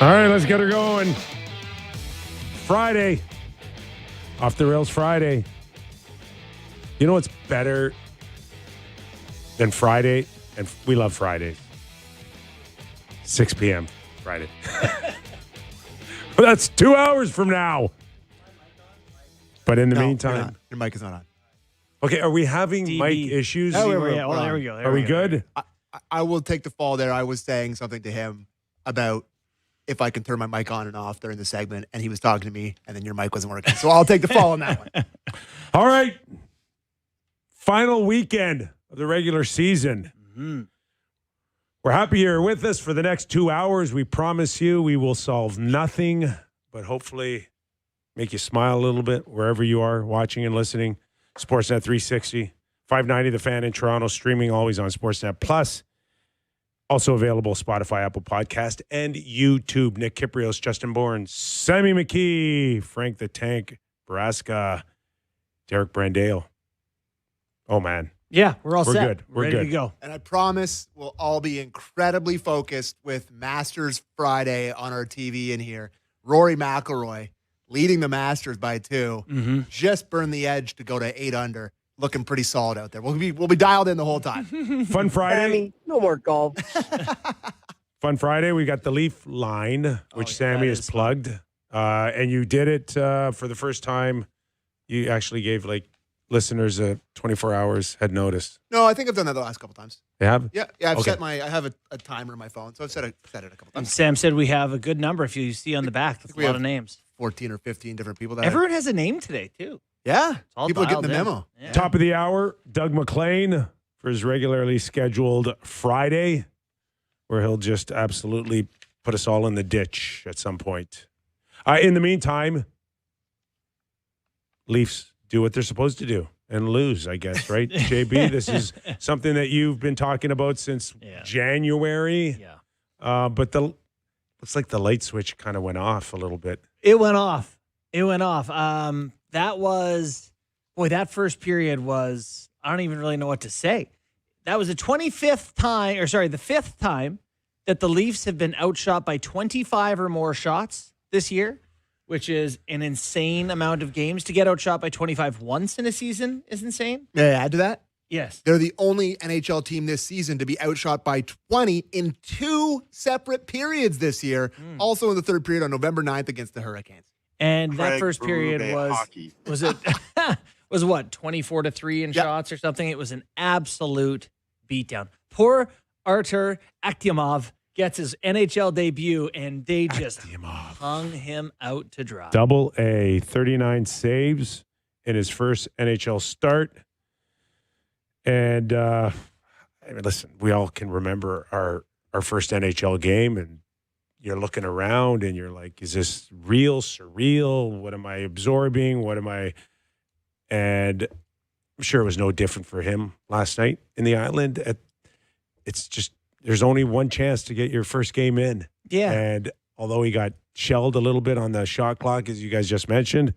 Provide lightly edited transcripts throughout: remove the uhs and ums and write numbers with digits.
All right, let's get her going. Friday. Off the Rails Friday. You know what's better than Friday? And we love Fridays. 6 p.m. Friday. Well, that's 2 hours from now. But in the meantime. Your mic is not on. Okay, are we having DB. mic issues? Oh, there we go. Are we good? I will take the fall there. I was saying something to him about if I can turn my mic on and off during the segment, and he was talking to me, and then your mic wasn't working. So I'll take the fall on that one. All right. Final weekend of the regular season. Mm-hmm. We're happy you're with us for the next 2 hours. We promise you we will solve nothing, but hopefully make you smile a little bit wherever you are watching and listening. Sportsnet 360, 590 The Fan in Toronto, streaming always on Sportsnet Plus. Also available Spotify, Apple Podcast, and YouTube. Nick Kypreos, Justin Bourne, Sammy McKee, Frank the Tank, Braska, Derek Brandale. Oh, man. Yeah, we're all set. Good. We're ready good to go. And I promise we'll all be incredibly focused with Masters Friday on our TV in here. Rory McIlroy leading the Masters by 2. Mm-hmm. Just burned the edge to go to 8 under. Looking pretty solid out there. We'll be dialed in the whole time. Fun Friday. Sammy, no more golf. Fun Friday. We got the Leaf line, which Sammy has plugged. And you did it for the first time. You actually gave listeners a 24 hours head notice. No, I think I've done that the last couple times. You have? Yeah. I've Okay. set I have a timer on my phone, so I've set it a couple And times. Sam said we have a good number. If you see on the back, that's a we lot have of names. 14 or 15 different people. That Everyone has a name today, too. Yeah. All People are getting the dialed in. memo. Yeah. Top of the hour, Doug MacLean for his regularly scheduled Friday, where he'll just absolutely put us all in the ditch at some point. In the meantime, Leafs do what they're supposed to do and lose, I guess, right? JB, this is something that you've been talking about since January. Yeah. But looks like the light switch kind of went off a little bit. It went off. That first period was, I don't even really know what to say. That was the 5th time that the Leafs have been outshot by 25 or more shots this year, which is an insane amount of games. To get outshot by 25 once in a season is insane. May I add to that? Yes. They're the only NHL team this season to be outshot by 20 in 2 separate periods this year. Also in the third period on November 9th against the Hurricanes. And that first period was it was what, 24-3 in shots or something? It was an absolute beatdown. Poor Artur Akhtyamov gets his NHL debut, and they just hung him out to dry. Double A, 39 saves in his first NHL start. And listen, we all can remember our first NHL game, and you're looking around and you're like, is this real, surreal? What am I absorbing? And I'm sure it was no different for him last night in the Island. It's just, there's only one chance to get your first game in. Yeah. And although he got shelled a little bit on the shot clock, as you guys just mentioned,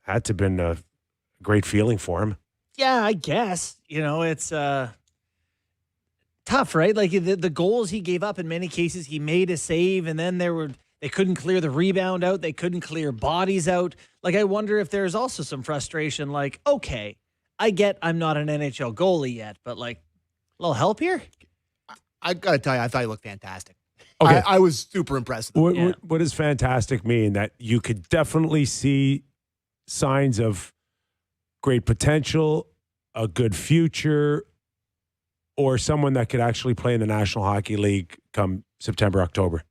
had to have been a great feeling for him. Yeah, I guess. It's tough, right? Like the goals he gave up, in many cases, he made a save, and then they couldn't clear the rebound out. They couldn't clear bodies out. Like, I wonder if there's also some frustration. Like, okay, I get I'm not an NHL goalie yet, but a little help here. I got to tell you, I thought he looked fantastic. Okay. I was super impressed with him. What does fantastic mean? That you could definitely see signs of great potential, a good future, or someone that could actually play in the National Hockey League come September, October?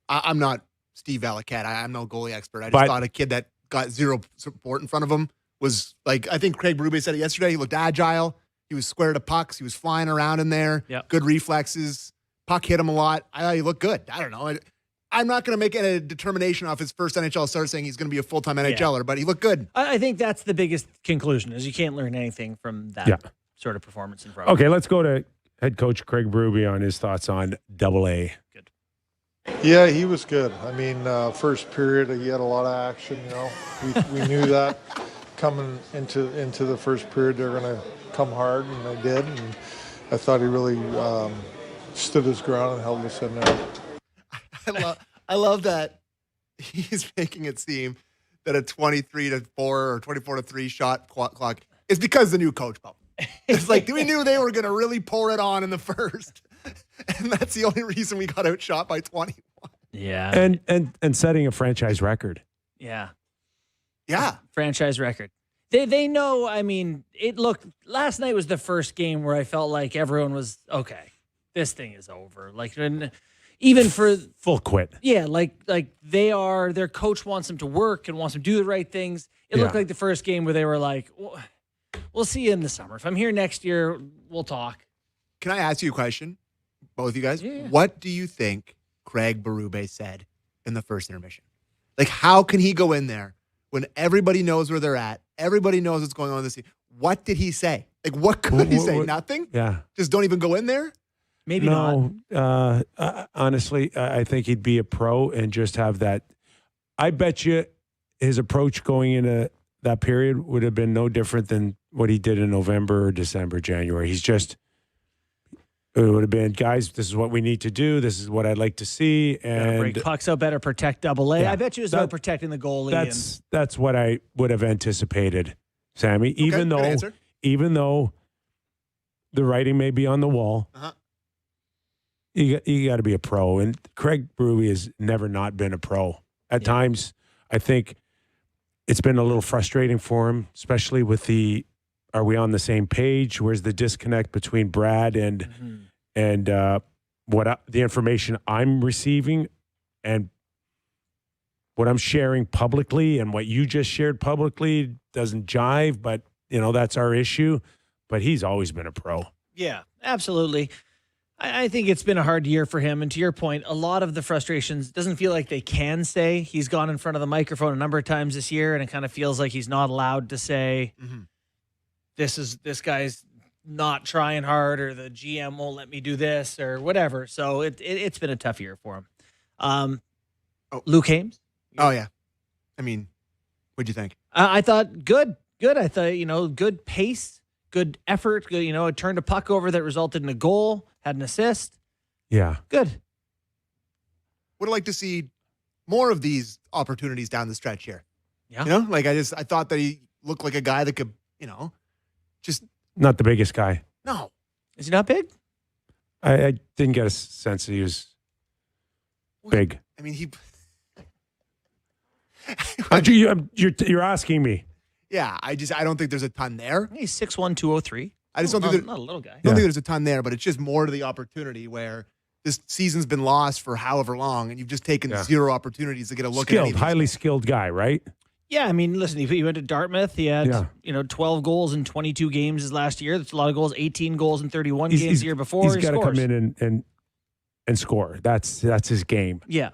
I'm not Steve Valiquette. I'm no goalie expert. I just thought a kid that got zero support in front of him was I think Craig Berube said it yesterday. He looked agile. He was square to pucks. He was flying around in there. Yep. Good reflexes. Puck hit him a lot. I thought he looked good. I don't know. I'm not going to make a determination off his first NHL start saying he's going to be a full-time NHLer, but he looked good. I think that's the biggest conclusion, is you can't learn anything from that sort of performance in front of Okay, let's go to head coach Craig Berube on his thoughts on Double A. Good. Yeah, he was good. I mean, first period, he had a lot of action, We knew that coming into the first period, they're going to come hard, and they did. And I thought he really stood his ground and held us in there. I love that he's making it seem that a 23-4 or 24-3 shot clock is because the new coach bubble. It's like we knew they were going to really pour it on in the first, and that's the only reason we got outshot by 21. Yeah, and setting a franchise record. yeah, franchise record. They know. I mean, last night was the first game where I felt like everyone was okay. This thing is over. Like, even for full quit. Yeah, like their coach wants them to work and wants them to do the right things. It looked like the first game where they were like, we'll see you in the summer. If I'm here next year, we'll talk. Can I ask you a question, both of you guys? Yeah. What do you think Craig Berube said in the first intermission? Like, how can he go in there when everybody knows where they're at? Everybody knows what's going on this season. What did he say? Like, what could he say? Nothing? Yeah. Just don't even go in there? Maybe not. Honestly, I think he'd be a pro and just have that. I bet you his approach going into that period would have been no different than what he did in November, December, January. It would have been, guys, this is what we need to do. This is what I'd like to see. And break pucks out better, protect double A. Yeah, I bet you it was about protecting the goalie. That's what I would have anticipated, Sammy. Even though the writing may be on the wall, you got to be a pro. And Craig Berube has never not been a pro. At times, I think it's been a little frustrating for him, especially with are we on the same page? Where's the disconnect between Brad and the information I'm receiving and what I'm sharing publicly, and what you just shared publicly doesn't jive, but that's our issue. But he's always been a pro. Yeah, absolutely. I think it's been a hard year for him. And to your point, a lot of the frustrations doesn't feel like they can say. He's gone in front of the microphone a number of times this year, and it kind of feels like he's not allowed to say, this guy's not trying hard, or the GM won't let me do this, or whatever. So it's been a tough year for him. Luke Hames? Oh, yeah. I mean, what'd you think? I thought good. I thought, good pace, good effort. Good, it turned a puck over that resulted in a goal, had an assist. Yeah. Good. Would have liked to see more of these opportunities down the stretch here. Yeah. I thought that he looked like a guy that could, just. Not the biggest guy. No. Is he not big? I didn't get a sense that he was big. I mean, You're asking me. Yeah, I don't think there's a ton there. He's 6'1", 203. I just don't think not a little guy. I don't think there's a ton there, but it's just more to the opportunity where this season's bbeen lost for however long, and you've just taken zero opportunities to get a look at any of these highly guys. Skilled guy, right? Yeah, I mean, listen, he went to Dartmouth. He had 12 goals in 22 games his last year. That's a lot of goals. 18 goals in 31 games the year before. He's got to come in and score. That's his game. Yeah.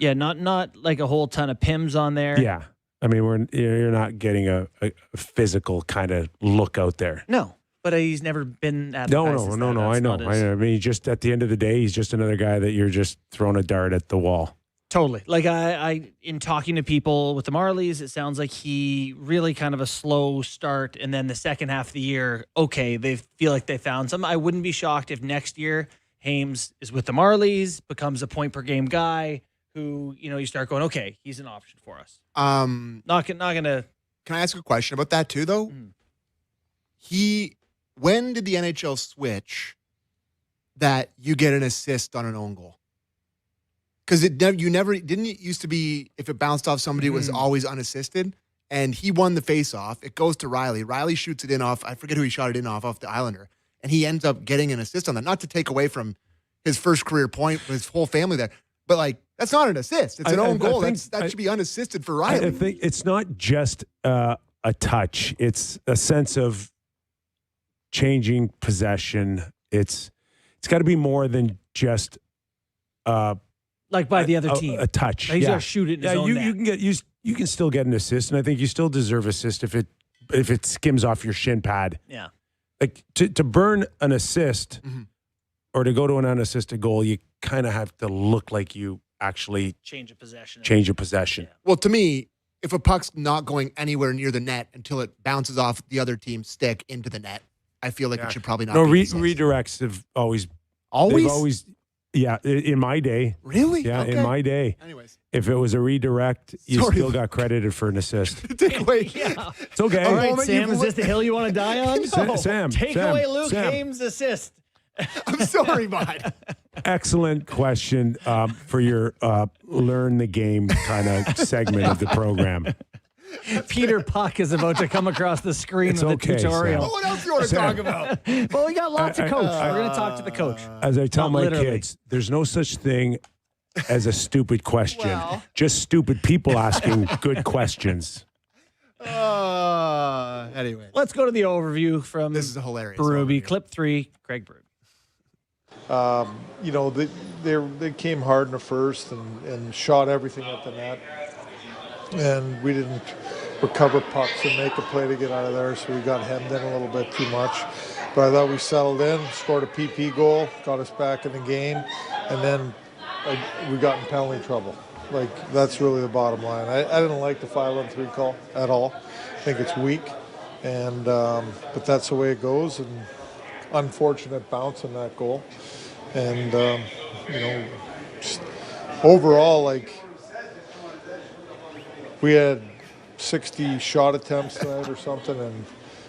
Yeah, not like a whole ton of PIMs on there. Yeah. I mean, you're not getting a physical kind of look out there. No, but he's never been at No. I know. I mean, just at the end of the day, he's just another guy that you're just throwing a dart at the wall. Totally. Like I in talking to people with the Marlies, it sounds like he really kind of a slow start, and then the second half of the year, they feel like they found something. I wouldn't be shocked if next year Hames is with the Marlies, becomes a point per game guy who, you start going, okay, he's an option for us. Not gonna. Can I ask a question about that too, though? When did the NHL switch that you get an assist on an own goal? Because it used to be if it bounced off somebody, it was always unassisted. And he won the face-off. It goes to Riley. Riley shoots it in off. I forget who he shot it in off the Islander, and he ends up getting an assist on that. Not to take away from his first career point with his whole family there, but that's not an assist. It's an own goal. That should be unassisted for Riley. I think it's not just a touch. It's a sense of changing possession. It's got to be more than just like by the other team. A touch. He's got to shoot it in his own net. You can still get an assist, and I think you still deserve assist if it skims off your shin pad. Yeah. Like to burn an assist or to go to an unassisted goal, you kind of have to look like you actually change a possession. Yeah. Well, to me, if a puck's not going anywhere near the net until it bounces off the other team's stick into the net, I feel like it should probably not be. Redirects have always. Always? They've always. Yeah, in my day. Really? Yeah, Okay. in my day. Anyways. If it was a redirect, you Sorry. still got credited for an assist. Take away. Yeah. It's okay. All right, moment Sam, you've is this the hill you want to die on? Take Sam, away Luke Sam. Hames' assist. I'm sorry, bud. Excellent question for your learn the game kind of segment of the program. Peter Puck is about to come across the screen It's of the okay, tutorial. Sam. What else you want to Sam. talk about? Well, we got lots of coach. We're going to talk to the coach. As I tell Not my literally. kids, there's no such thing as a stupid question. Well. Just stupid people asking good questions. Anyway. Let's go to the overview from This is a hilarious. Berube. overview. Clip 3, Craig Berube. You know, they came hard in the first and shot everything at the net. And we didn't recover pucks and make a play to get out of there, so we got hemmed in a little bit too much. But I thought we settled in, scored a PP goal, got us back in the game, and then we got in penalty trouble. Like, that's really the bottom line. I didn't like the 5-on-3 call at all. I think it's weak, and but that's the way it goes. And unfortunate bounce in that goal. And, you know, just overall, like, we had 60 shot attempts tonight or something, and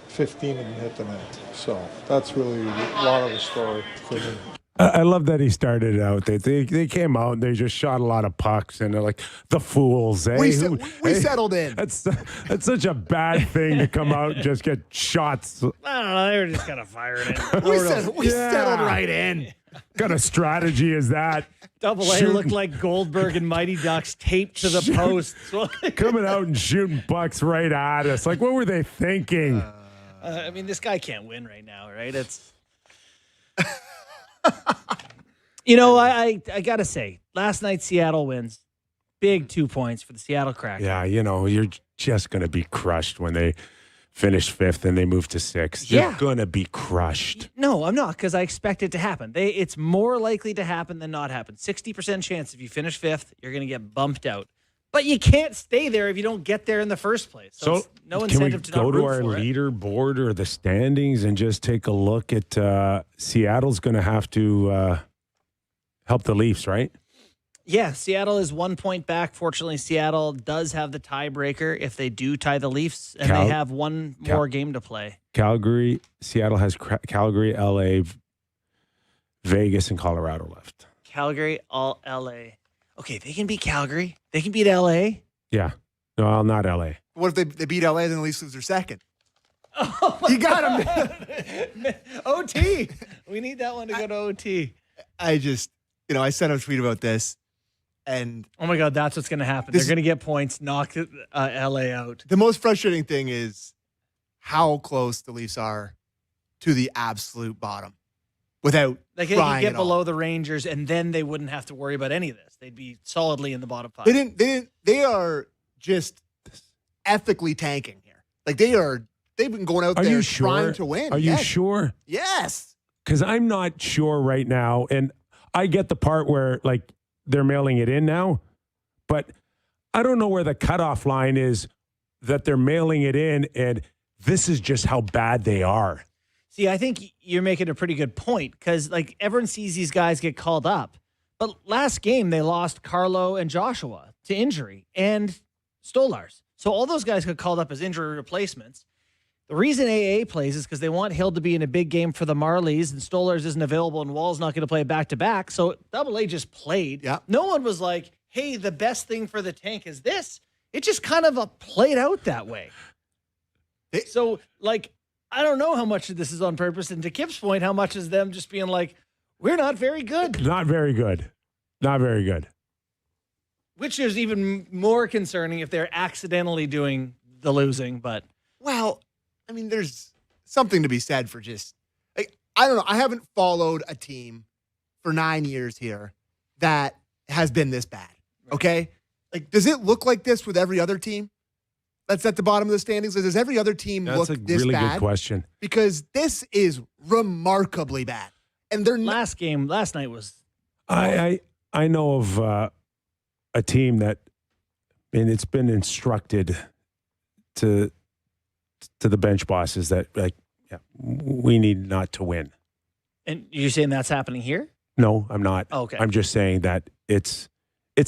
15 of them hit the net. So that's really a lot of the story for me. I love that he started out. They came out and they just shot a lot of pucks, and they're like, the fools, eh? We Hey, settled in. That's such a bad thing to come out and just get shots. I don't know. They were just kind of firing it. We settled right in. What kind of strategy is that? Double A Shooting- looked like Goldberg and Mighty Ducks taped to the posts. Coming out and shooting pucks right at us. Like, what were they thinking? I mean, this guy can't win right now, right? It's, you know, I got to say, last night Seattle wins. Big 2 points for the Seattle Kraken. Yeah, you know, you're just going to be crushed when they finish fifth and they move to sixth. You're Yeah. going to be crushed. No, I'm not, because I expect it to happen. It's more likely to happen than not happen. 60% chance if you finish fifth, you're going to get bumped out. But you can't stay there if you don't get there in the first place. So, it's no can we incentive to go not to root our for it. leaderboard or the standings and just take a look at Seattle's going to have to help the Leafs, right? Yeah, Seattle is 1 point back. Fortunately, Seattle does have the tiebreaker if they do tie the Leafs, and they have one more game to play. Calgary, Seattle has Calgary, LA, Vegas, and Colorado left. Calgary, all LA. Okay, they can beat Calgary. They can beat LA. Yeah. No, not LA. What if they beat LA and then the Leafs lose their second? You got him. OT. We need that one to go to OT. I just, I sent a tweet about this, and Oh my God, that's what's going to happen. They're going to get points, knock LA out. the most frustrating thing is how close the Leafs are to the absolute bottom without Like they trying could get at all. below the Rangers, and then they wouldn't have to worry about any of this. They'd be solidly in the bottom five. They are just ethically tanking here. Like they've been going out Are there you sure? trying to win. Are you Yes. sure? Yes. Because I'm not sure right now, and I get the part where like they're mailing it in now, but I don't know where the cutoff line is that they're mailing it in, and this is just how bad they are. See, I think you're making a pretty good point because, like, everyone sees these guys get called up. But last game, they lost Carlo and Joshua to injury and Stolars. So all those guys got called up as injury replacements. The reason AA plays is because they want Hill to be in a big game for the Marlies, and Stolars isn't available, and Wall's not going to play back-to-back. So AA just played. Yeah. No one was like, hey, the best thing for the tank is this. It just kind of played out that way. So, like, I don't know how much of this is on purpose. And to Kip's point, how much is them just being like, we're not very good, Not very good. Not very good. which is even more concerning if they're accidentally doing the losing. But Well, I mean, there's something to be said for just, like, I don't know. I haven't followed a team for 9 years here that has been this bad. Okay. Like, does it look like this with every other team that's at the bottom of the standings? Does every other team That's look a this really bad? good question. Because this is remarkably bad. And they're not. last night was I know of a team that, and it's been instructed to the bench bosses that, like, yeah, we need not to win. And you're saying that's happening here? No, I'm not. Oh, okay. I'm just saying that it's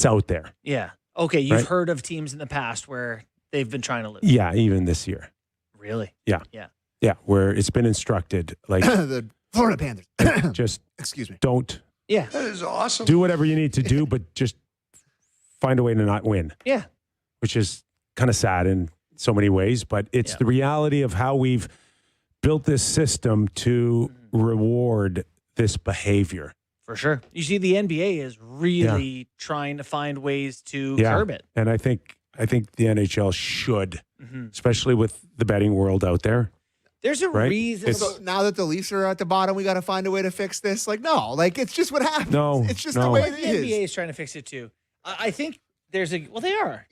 out there. Yeah. Okay. You've Right? heard of teams in the past where they've been trying to lose. Yeah, even this year. Really? Yeah. Yeah. Yeah, where it's been instructed, like, The Florida Panthers. just Excuse me. don't Yeah. That is awesome. do whatever you need to do, but just find a way to not win, Yeah. which is kind of sad in so many ways. But it's Yeah. the reality of how we've built this system to reward this behavior. For sure. You see, the NBA is really trying to find ways to curb it. And I think the NHL should, Mhm. especially with the betting world out there. There's a Right? reason. It's- So now that the Leafs are at the bottom, we got to find a way to fix this. Like, no, like it's just what happens. No, it's just the no. way But it the NBA is. is trying to fix it too. I think there's a. Well, they are.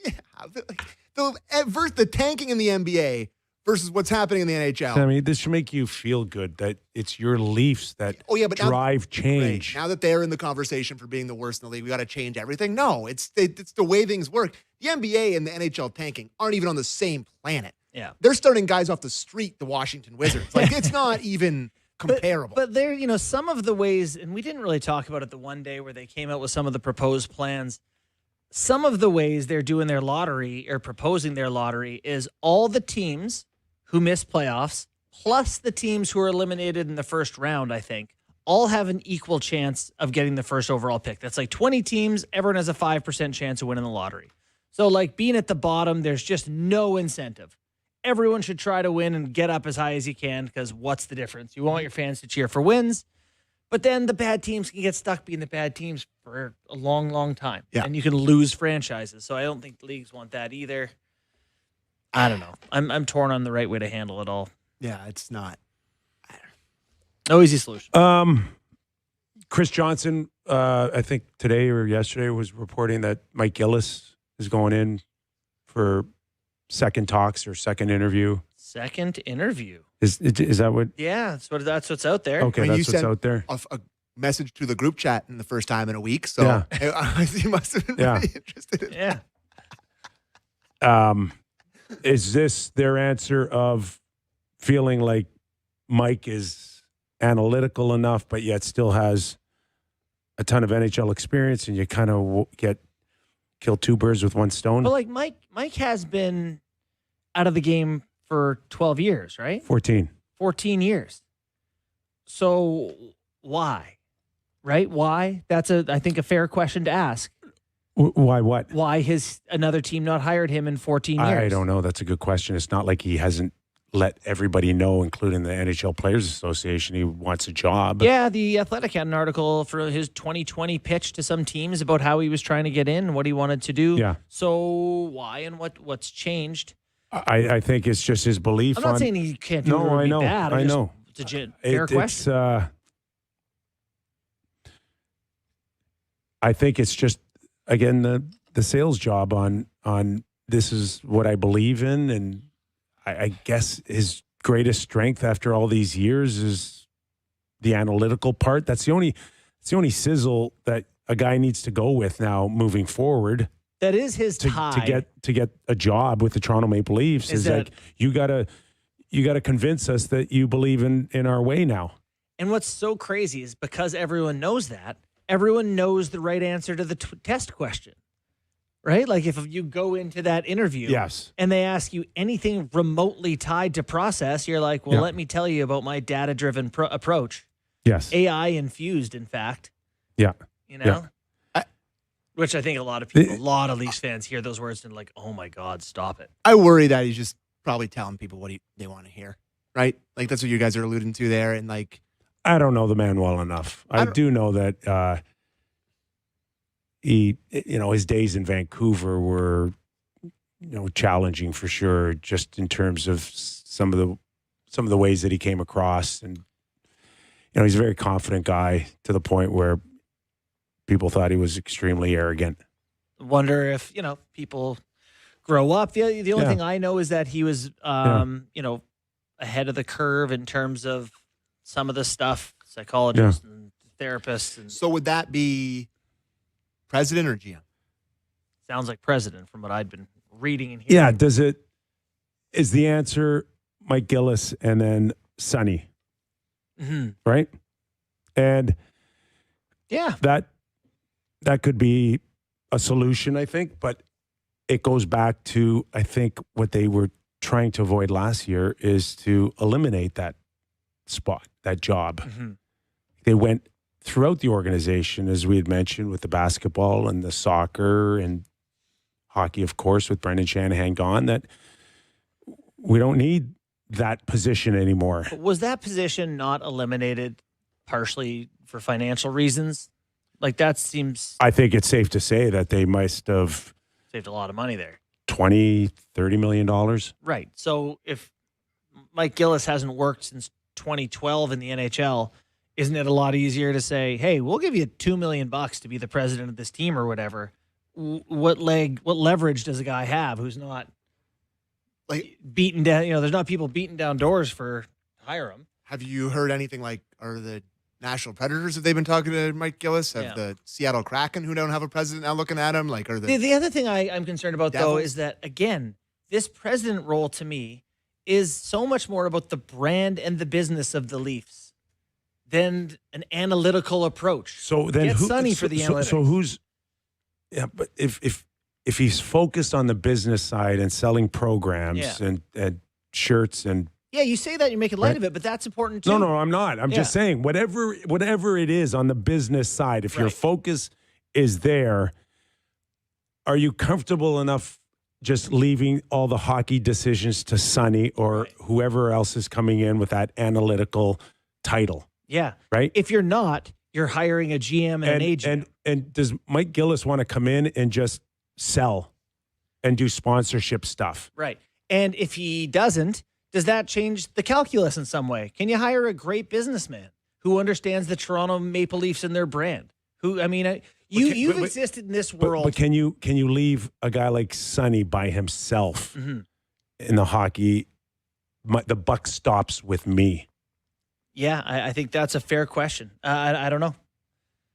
The tanking in the NBA versus what's happening in the NHL. I mean, this should make you feel good that it's your Leafs that Oh, yeah, but now- drive change. Right. Now that they're in the conversation for being the worst in the league, we got to change everything. No, it's the way things work. The NBA and the NHL tanking aren't even on the same planet. Yeah. They're starting guys off the street, the Washington Wizards. Like it's not even comparable. But there, some of the ways, and we didn't really talk about it the one day where they came out with some of the proposed plans. Some of the ways they're doing their lottery or proposing their lottery is all the teams who miss playoffs, plus the teams who are eliminated in the first round, I think, all have an equal chance of getting the first overall pick. That's like 20 teams. Everyone has a 5% chance of winning the lottery. So, like, being at the bottom, there's just no incentive. Everyone should try to win and get up as high as you can because what's the difference? You want your fans to cheer for wins, but then the bad teams can get stuck being the bad teams for a long, long time. Yeah. And you can lose franchises. So I don't think the leagues want that either. I don't know. I'm torn on the right way to handle it all. yeah, it's not. No easy solution. Chris Johnson, I think today or yesterday, was reporting that Mike Gillis is going in for second talks or second interview. Second interview. Is that what? Yeah, that's what's out there. Okay, I mean, you that's what's sent out there. A message to the group chat in the first time in a week. So Yeah. he must have been Yeah. really interested in Yeah. Is this their answer of feeling like Mike is analytical enough, but yet still has a ton of NHL experience, and you kind of kill two birds with one stone? But like Mike has been out of the game for 12 years, right? 14. 14 years. So why? Right? Why? That's I think a fair question to ask. Why what? Why has another team not hired him in 14 years? I don't know. That's a good question. It's not like he hasn't let everybody know, including the NHL Players Association, he wants a job. Yeah, the Athletic had an article for his 2020 pitch to some teams about how he was trying to get in and what he wanted to do. Yeah. So why and what's changed? I think it's just his belief. I'm not saying he can't do it No, or I be know. bad. I know. It's a fair question. I think it's just, again, the sales job on this is what I believe in, and I guess his greatest strength after all these years is the analytical part. It's the only sizzle that a guy needs to go with now moving forward. That is his tie. to get a job with the Toronto Maple Leafs is that- like you gotta convince us that you believe in our way now. And what's so crazy is because everyone knows that, everyone knows the right answer to the test question, right? Like if you go into that interview Yes. and they ask you anything remotely tied to process, you're like, well, Yeah. let me tell you about my data-driven approach. Yes. AI infused, in fact, Yeah. you know? Yeah. Which I think a lot of people, a lot of Leafs fans hear those words and like, oh my God, stop it. I worry that he's just probably telling people what they want to hear, right? Like that's what you guys are alluding to there, and like I don't know the man well enough. I do know that he, his days in Vancouver were, challenging for sure, just in terms of some of the ways that he came across, and he's a very confident guy to the point where people thought he was extremely arrogant. Wonder if, people grow up. The only thing I know is that he was, ahead of the curve in terms of some of the stuff, psychologists and therapists. And so would that be president or GM? sounds like president from what I'd been reading and hearing. Yeah. Is the answer Mike Gillis and then Sonny, Mm-hmm. right? And Yeah. That could be a solution, I think, but it goes back to, I think, what they were trying to avoid last year is to eliminate that spot, that job. Mm-hmm. They went throughout the organization, as we had mentioned, with the basketball and the soccer and hockey, of course, with Brendan Shanahan gone, that we don't need that position anymore. But was that position not eliminated partially for financial reasons? Like, that seems... I think it's safe to say that they must have saved a lot of money there. $20, $30 million. Right. So if Mike Gillis hasn't worked since 2012 in the NHL, isn't it a lot easier to say, hey, we'll give you $2 million to be the president of this team or whatever? What leverage does a guy have who's not Like, beaten down? You know, there's not people beating down doors for hire him. have you heard anything like, are the National Predators, have they been talking to Mike Gillis? Have the Seattle Kraken, who don't have a president, now looking at him? Like, are The other thing I'm concerned about, Devils? though, is that, again, this president role to me is so much more about the brand and the business of the Leafs than an analytical approach. So then Get Sonny for the analytics. So who's... Yeah, but if he's focused on the business side and selling programs and shirts and... Yeah, you say that, you're making light Right. of it, but that's important too. No, I'm not. I'm just saying, whatever it is on the business side, if your focus is there, are you comfortable enough just leaving all the hockey decisions to Sonny or whoever else is coming in with that analytical title? Yeah. Right? If you're not, you're hiring a GM and an agent. And does Mike Gillis want to come in and just sell and do sponsorship stuff? Right. And if he doesn't, does that change the calculus in some way? Can you hire a great businessman who understands the Toronto Maple Leafs and their brand? Who, I mean, you've existed in this world. But can you leave a guy like Sonny by himself in the hockey? The buck stops with me. Yeah, I think that's a fair question. I don't know.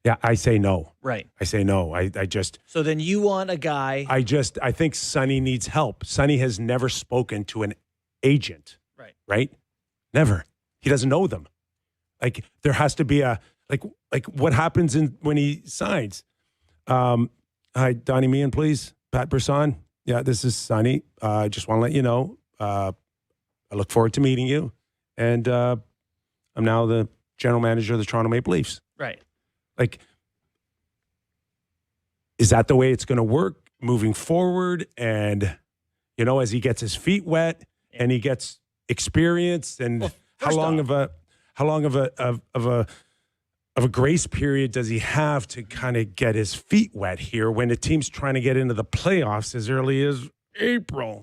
Yeah, I say no. Right. I say no. I just... So then you want a guy... I think Sonny needs help. Sonny has never spoken to an agent. Right? Never. He doesn't know them. Like, there has to be a... Like what happens when he signs? Hi, Donnie Meehan, please. Pat Brisson. Yeah, this is Sonny. I just want to let you know. I look forward to meeting you. And I'm now the general manager of the Toronto Maple Leafs. Right. Like, is that the way it's going to work moving forward? And, you know, as he gets his feet wet and he gets experience, and how long of a grace period does he have to kind of get his feet wet here when the team's trying to get into the playoffs as early as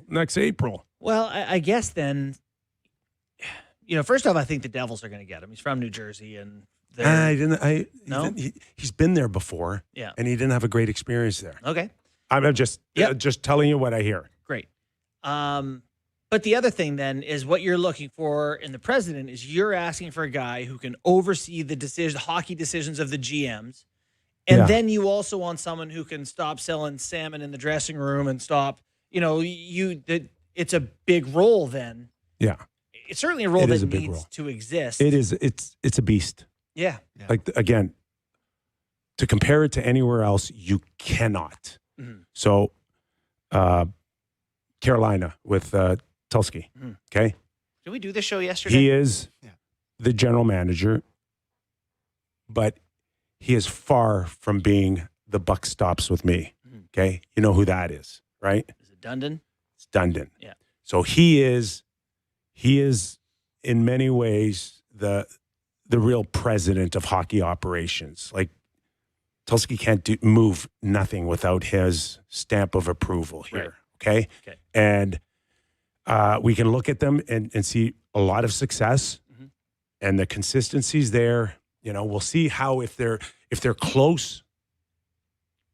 next April? Well, I guess then, you know, first off, I think the Devils are going to get him. He's from New Jersey, and he's been there before, and he didn't have a great experience there. Okay, I'm just telling you what I hear. Great. But the other thing then is what you're looking for in the president is you're asking for a guy who can oversee the hockey decisions of the GMs. And then you also want someone who can stop selling salmon in the dressing room and stop, you know, it's a big role then. Yeah. It's certainly a role that needs to exist. It is. It's a beast. Yeah. Like, again, to compare it to anywhere else, you cannot. Mm-hmm. So, Carolina with Tulsky. Okay. Did we do this show yesterday? He is the general manager, but he is far from being the buck stops with me. Okay. You know who that is, right? Is it Dundon? It's Dundon. Yeah. So he is in many ways the real president of hockey operations. Like, Tulsky can't move nothing without his stamp of approval here. Right. Okay. And we can look at them and see a lot of success, and the consistency's there. You know, we'll see how if they're close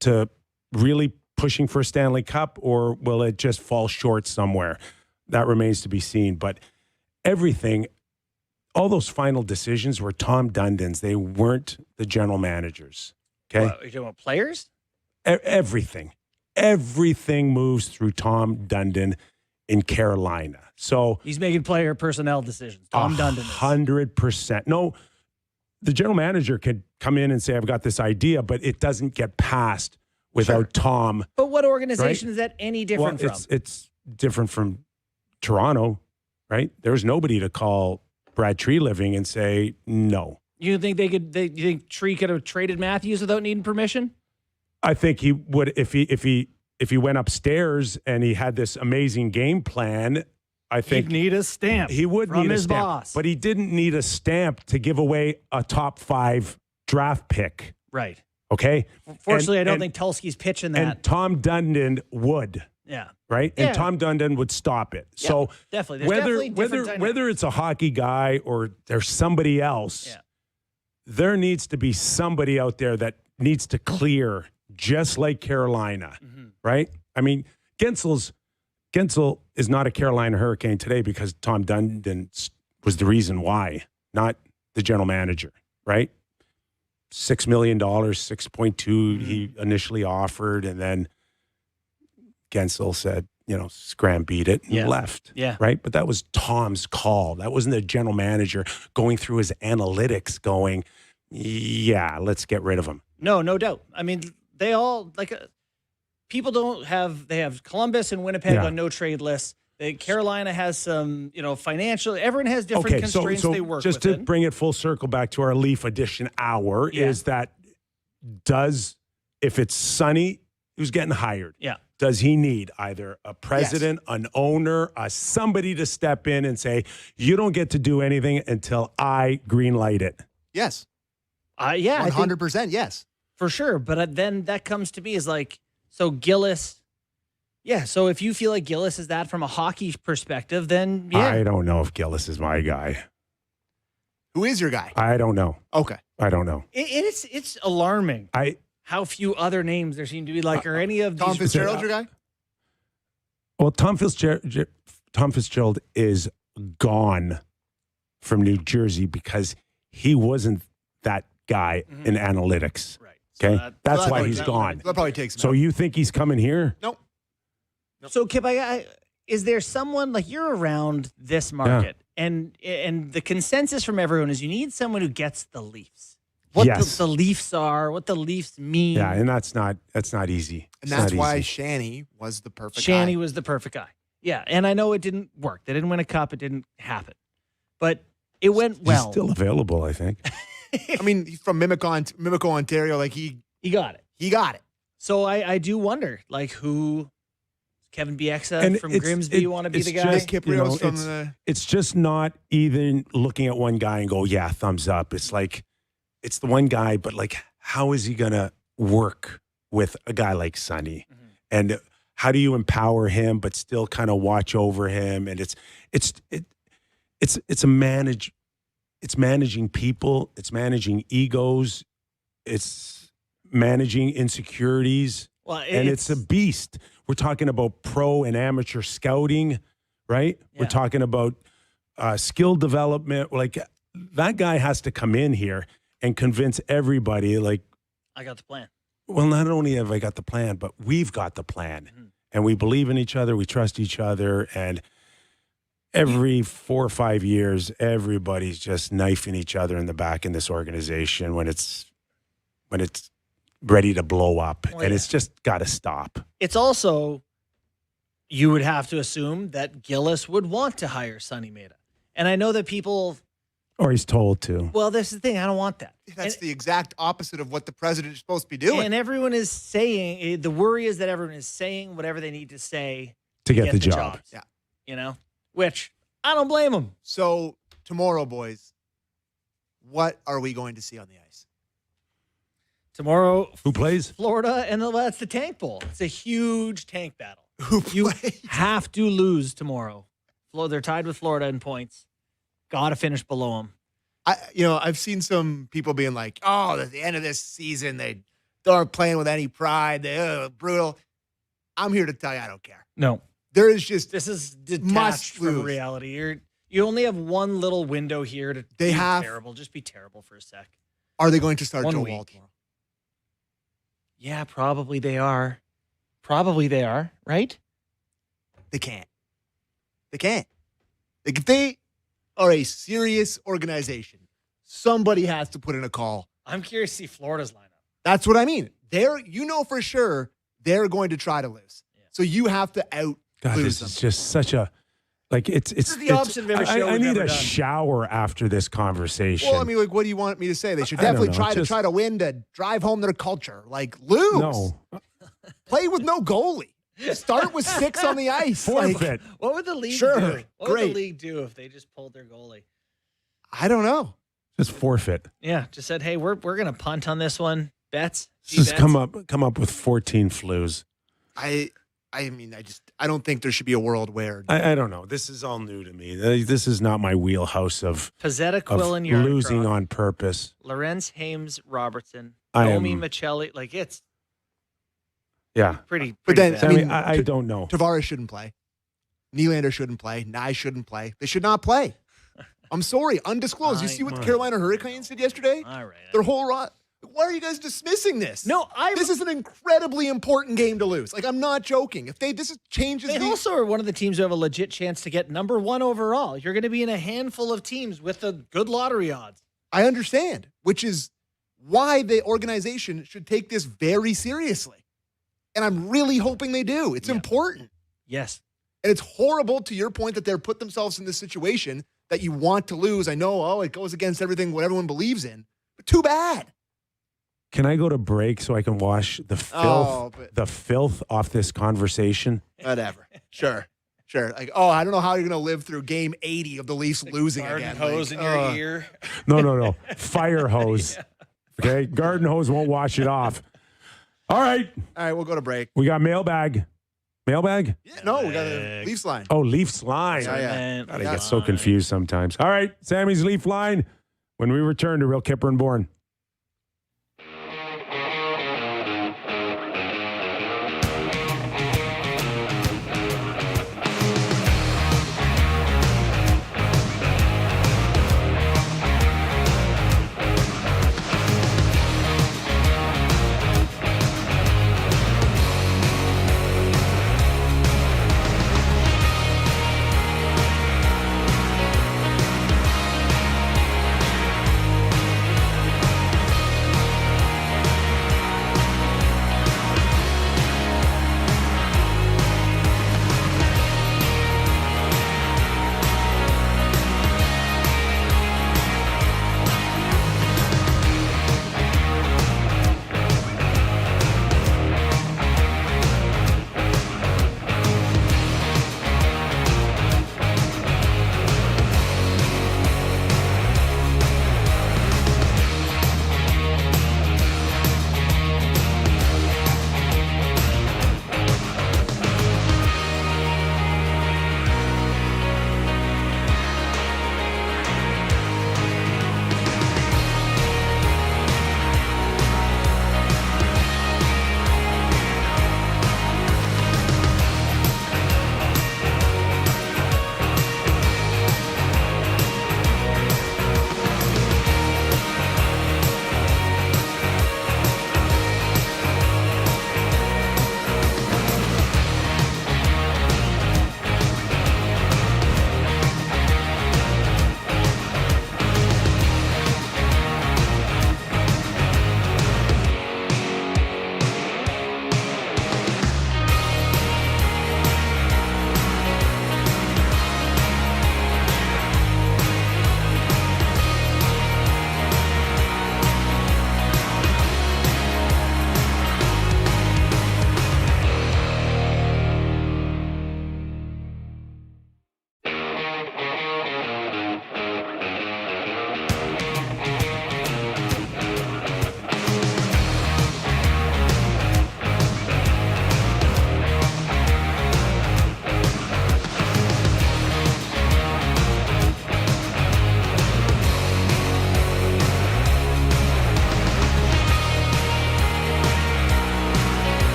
to really pushing for a Stanley Cup, or will it just fall short somewhere? That remains to be seen. But everything, all those final decisions were Tom Dundon's. They weren't the general managers. Okay, are you talking about players? Everything moves through Tom Dundon in Carolina. So he's making player personnel decisions. Tom Dundon. 100%. No, the general manager could come in and say, I've got this idea, but it doesn't get passed without Tom. But what organization is that any different from? It's different from Toronto, right? There's nobody to call Brad Treliving and say no. You think you think Tree could have traded Matthews without needing permission? I think he would if he went upstairs and he had this amazing game plan. I think he'd need a stamp. He would from need his a stamp, boss, but he didn't need a stamp to give away a top 5 draft pick. Right. Okay. Fortunately, I don't think Tulski's pitching that. And Tom Dundon would. Yeah. Right. Yeah. And Tom Dundon would stop it. Yeah, so definitely, there's whether it's a hockey guy or there's somebody else, there needs to be somebody out there that needs to clear, just like Carolina. Right. I mean, Gensel is not a Carolina Hurricane today because Tom Dundon was the reason why, not the general manager, right? $6 million, 6.2 he initially offered, and then Gensel said, scram beat it and left. Yeah. Right? But that was Tom's call. That wasn't the general manager going through his analytics going, let's get rid of him. No doubt. I mean, they all people they have Columbus and Winnipeg on no trade lists. Carolina has some, financial. Everyone has different constraints they work with. Just to bring it full circle back to our Leaf Edition hour, is that if it's Sonny who's getting hired, does he need either a president, an owner, somebody to step in and say, you don't get to do anything until I green light it? Yes. 100%, yes. For sure. But then that comes to me as so Gillis. Yeah, so if you feel like Gillis is that from a hockey perspective, then I don't know if Gillis is my guy. Who is your guy? I don't know. Okay. I don't know. It's alarming how few other names there seem to be are any of Tom these. Fitzgerald your guy? Well, Tom Fitzgerald is gone from New Jersey because he wasn't that guy in analytics. Right. Okay? So that's why he's gone. That probably takes him So out. you think he's coming here? Nope. So, Kip, is there someone you're around this market, and the consensus from everyone is you need someone who gets the Leafs, what the Leafs are, what the Leafs mean. Yeah, and that's not easy. And that's why Shanny was the perfect guy. Shanny was the perfect guy. Yeah, and I know it didn't work. They didn't win a cup. It didn't happen, but it went well. He's still available, I think. I mean, he's from Mimico, Ontario. He got it. He got it. So I do wonder, who. Kevin Bieksa from Grimsby, you want to be the guy? Kypreos from the... It's just not even looking at one guy and go, thumbs up. It's it's the one guy, but how is he going to work with a guy like Sonny? Mm-hmm. And how do you empower him, but still kind of watch over him? And it's managing people. It's managing egos. It's managing insecurities. Well, and it's a beast. We're talking about pro and amateur scouting, right? Yeah. We're talking about skill development. That guy has to come in here and convince everybody, I got the plan. Well, not only have I got the plan, but we've got the plan. Mm-hmm. And we believe in each other. We trust each other. And every 4 or 5 years, everybody's just knifing each other in the back in this organization when it's ready to blow up. And it's just got to stop. It's also, you would have to assume that Gillis would want to hire Sonny Maeda. And I know that people... Or he's told to. Well, this is the thing. I don't want that. That's the exact opposite of what the president is supposed to be doing. And everyone is saying, the worry is that everyone is saying whatever they need to say to get the job. Yeah. Which I don't blame them. So tomorrow, boys, what are we going to see on the ice? Tomorrow, who plays? Florida, and that's the Tank Bowl. It's a huge tank battle. Who you plays? Have to lose tomorrow. They're tied with Florida in points. Got to finish below them. I've seen some people being like, "Oh, at the end of this season, they aren't playing with any pride. They're brutal." I'm here to tell you, I don't care. No, there is just this is detached from reality. You only have one little window here to be terrible. Just be terrible for a sec. Are they going to start Joe Woll tomorrow? Yeah, probably they are. Right? They can't. If they are a serious organization, Somebody has to put in a call. I'm curious to see Florida's lineup. That's what I mean. For sure they're going to try to lose. Yeah. So you have to this is just such a it's the opposite of every show I we've need ever a done. shower after this conversation. Well, I mean, like, what do you want me to say? They should definitely try to win to drive home their culture. Like, lose. No. Play with no goalie. Start with 6 on the ice. Forfeit. What would the league Sure, do? What great. would the league do if they just pulled their goalie? I don't know. Just forfeit. Yeah, just said, hey, we're gonna punt on this one. Bets. Just come up with 14 flues. I don't think there should be a world where I don't know. This is all new to me. This is not my wheelhouse of Pizzetta, Quillen, Yarncroc, losing on purpose. Lorenz, Hames, Robertson, I Domi, am- Michelli. Like, it's pretty But then, bad. I mean, I don't know. Tavares shouldn't play. Nylander shouldn't play. Nye shouldn't play. They should not play. I'm sorry. Undisclosed. You see what the Carolina Hurricanes did yesterday? All right. Their whole rot. Why are you guys dismissing this? No, This is an incredibly important game to lose. Like, I'm not joking. If this changes They also are one of the teams who have a legit chance to get number 1 overall. You're going to be in a handful of teams with the good lottery odds. I understand, which is why the organization should take this very seriously. And I'm really hoping they do. It's important. Yes. And it's horrible, to your point, that they're put themselves in this situation that you want to lose. I know, it goes against everything what everyone believes in, but too bad. Can I go to break so I can wash the filth off this conversation? Whatever. Sure. Like, I don't know how you're going to live through game 80 of the Leafs losing Garden again. hose in your ear. No. Fire hose. Okay? Garden hose won't wash it off. All right. We'll go to break. We got mailbag. Mailbag? Yeah, no, we got a Leafs line. Oh, Leafs line. Yeah. God, I get so confused sometimes. All right. Sammy's Leaf line when we return to Real Kyper and Bourne.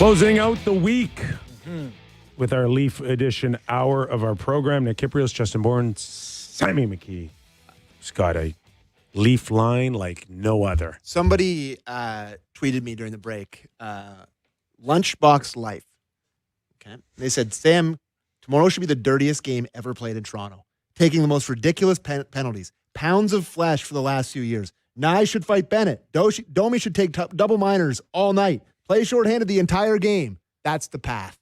Closing out the week with our Leaf Edition hour of our program. Nick Kypreos, Justin Bourne, Sammy McKee. He's got a Leaf line like no other. Somebody tweeted me during the break, Lunchbox Life. Okay. They said, Sam, tomorrow should be the dirtiest game ever played in Toronto. Taking the most ridiculous penalties. Pounds of flesh for the last few years. Nye should fight Bennett. Domi should take double minors all night. Play shorthanded the entire game. That's the path.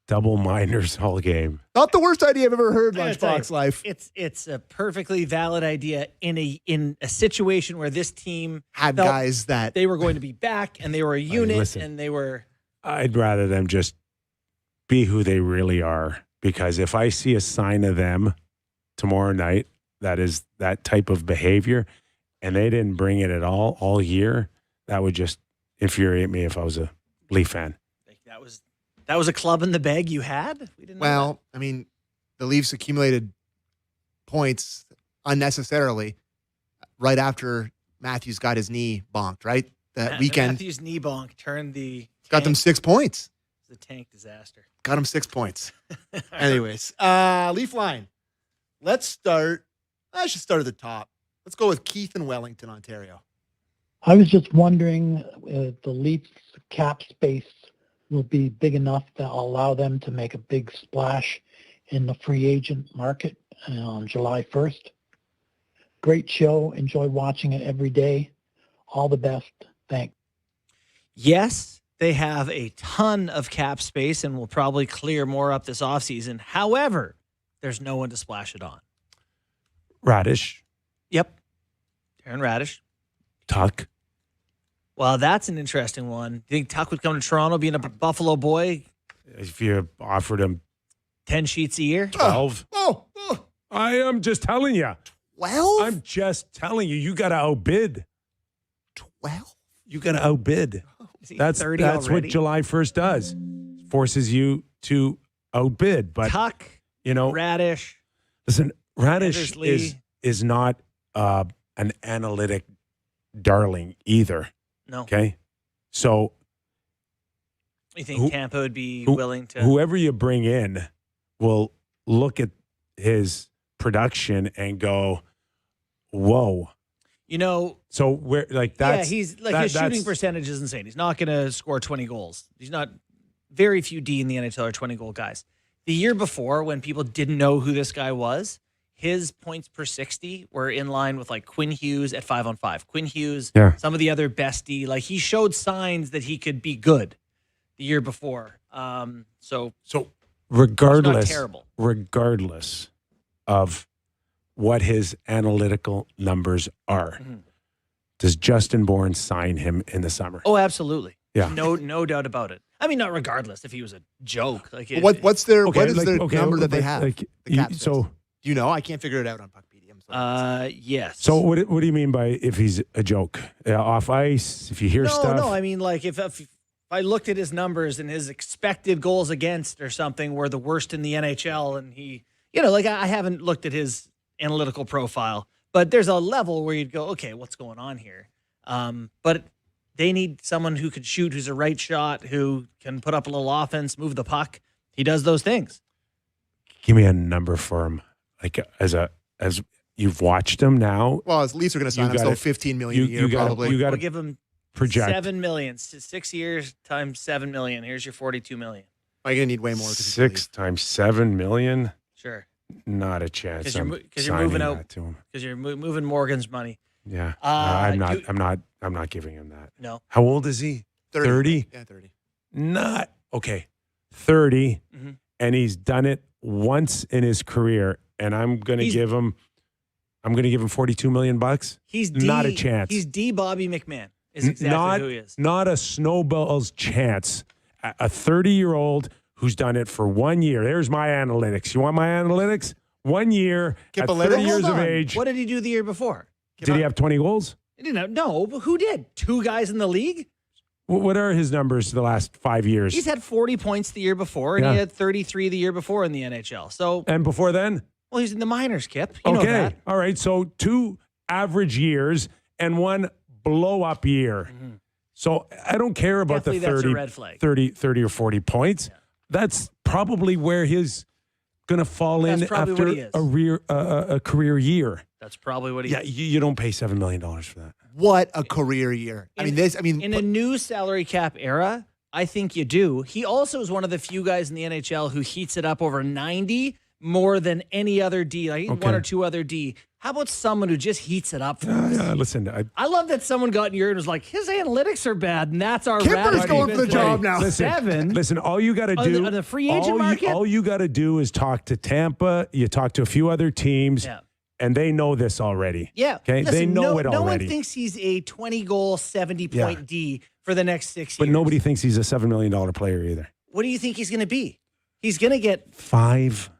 Double minors all game. Not the worst idea I've ever heard, I gotta tell Lunchbox you, Life. It's a perfectly valid idea in a situation where this team Had felt guys that they were going to be back and they were a unit listen. and they were. I'd rather them just be who they really are, because if I see a sign of them tomorrow night that is that type of behavior and they didn't bring it at all year, that would just infuriate me if I was a Leaf fan. That was a club in the bag you had? We didn't know Well, I mean, the Leafs accumulated points unnecessarily right after Matthews got his knee bonked, right? That weekend. Matthews knee bonk turned the Got them 6 points. the tank disaster. Got him 6 points. Anyways, Leaf line. I should start at the top. Let's go with Keith in Wellington, Ontario. I was just wondering if the Leafs cap space will be big enough to allow them to make a big splash in the free agent market on July 1st. Great show. Enjoy watching it every day. All the best. Thanks. Yes, they have a ton of cap space and will probably clear more up this offseason. However, there's no one to splash it on. Radish, Yep. Darren Radish. Tuck. Well, that's an interesting one. Do you think Tuck would come to Toronto being a Buffalo boy? If you offered him 10 sheets a year? 12. Oh, I am just telling you. 12? I'm just telling you. You got to outbid. 12? You got to outbid. Is he That's 30 what already? July 1st does. Forces you to outbid. But, Tuck, Radish. listen, Radish Lee. is not an analytic darling either. No. Okay? So You think Who- Tampa would be who- willing to? whoever you bring in will look at his production and go, whoa. So we're like that's he's like that- his shooting that's- percentage is insane. He's not going to score 20 goals. He's not. Very few D in the NHL are 20-goal guys. The year before, when people didn't know who this guy was, his points per 60 were in line with like Quinn Hughes at 5-on-5. Quinn Hughes, some of the other best D. Like he showed signs that he could be good the year before. So regardless, it's not terrible. regardless of what his analytical numbers are, does Justin Bourne sign him in the summer? Oh, absolutely. Yeah. No doubt about it. I mean, not regardless if he was a joke. Like What is their Okay, number that they but, have? like, The cap you- space. so Do you know? I can't figure it out on Puckpedia. I'm sorry. yes. so what do you mean by if he's a joke? Off ice, if you hear stuff? No, I mean, like, if I looked at his numbers and his expected goals against or something were the worst in the NHL, and he, like I haven't looked at his analytical profile, but there's a level where you'd go, okay, what's going on here? But they need someone who could shoot, who's a right shot, who can put up a little offense, move the puck. He does those things. Give me a number for him, like as you've watched him now. Well, his Leafs are going to sign him, so $15 million a year probably. You got We'll to give him project. $7 million. 6 years times $7 million. Here's your $42 million. I'm going to need way more. 6 times $7 million. Sure. Not a chance. Because you're I'm moving signing out. that to him. Because you're moving Morgan's money. Yeah, Uh, I'm not giving him that. No. How old is he? 30? Yeah, 30. Not okay. 30, Mhm. and he's done it once in his career, and I'm going to give him $42 million. He's D, not a chance. He's D. Bobby McMahon. Is exactly who he is. Not a snowball's chance. A 30-year-old who's done it for 1 year. There's my analytics. You want my analytics? 1 year at 30 years of age. What did he do the year before? Did he have 20 goals? He didn't have, no, but who did? 2 guys in the league? What are his numbers the last 5 years? He's had 40 points the year before, and he Yeah. had 33 the year before in the NHL. So, And before then? well, he's in the minors, Kip. You know Okay. that. All right. So 2 average years and 1 blow-up year. So I don't care about Definitely the that's a 30, red flag. 30 or 40 points. Yeah. That's probably where he's going to fall That's in probably after what he is. a career year. That's probably what he Yeah, is. you don't pay $7 million for that. What a career year. In a new salary cap era, I think you do. He also is one of the few guys in the NHL who heats it up over 90 more than any other D. Like Okay. one or two other D. How about someone who just heats it up for us? Listen, I love that someone got in your ear and was like, his analytics are bad, and that's our Kipper's rat. going for the job now. Listen, all you got to On do the free agent market? all you got to do is talk to Tampa. You talk to a few other teams, Yeah. and they know this already. Yeah. Okay, Listen, they know it No already. one thinks he's a 20-goal, 70-point Yeah. D for the next 6 But years. nobody thinks he's a $7 million player either. What do you think he's going to be? He's going to get Five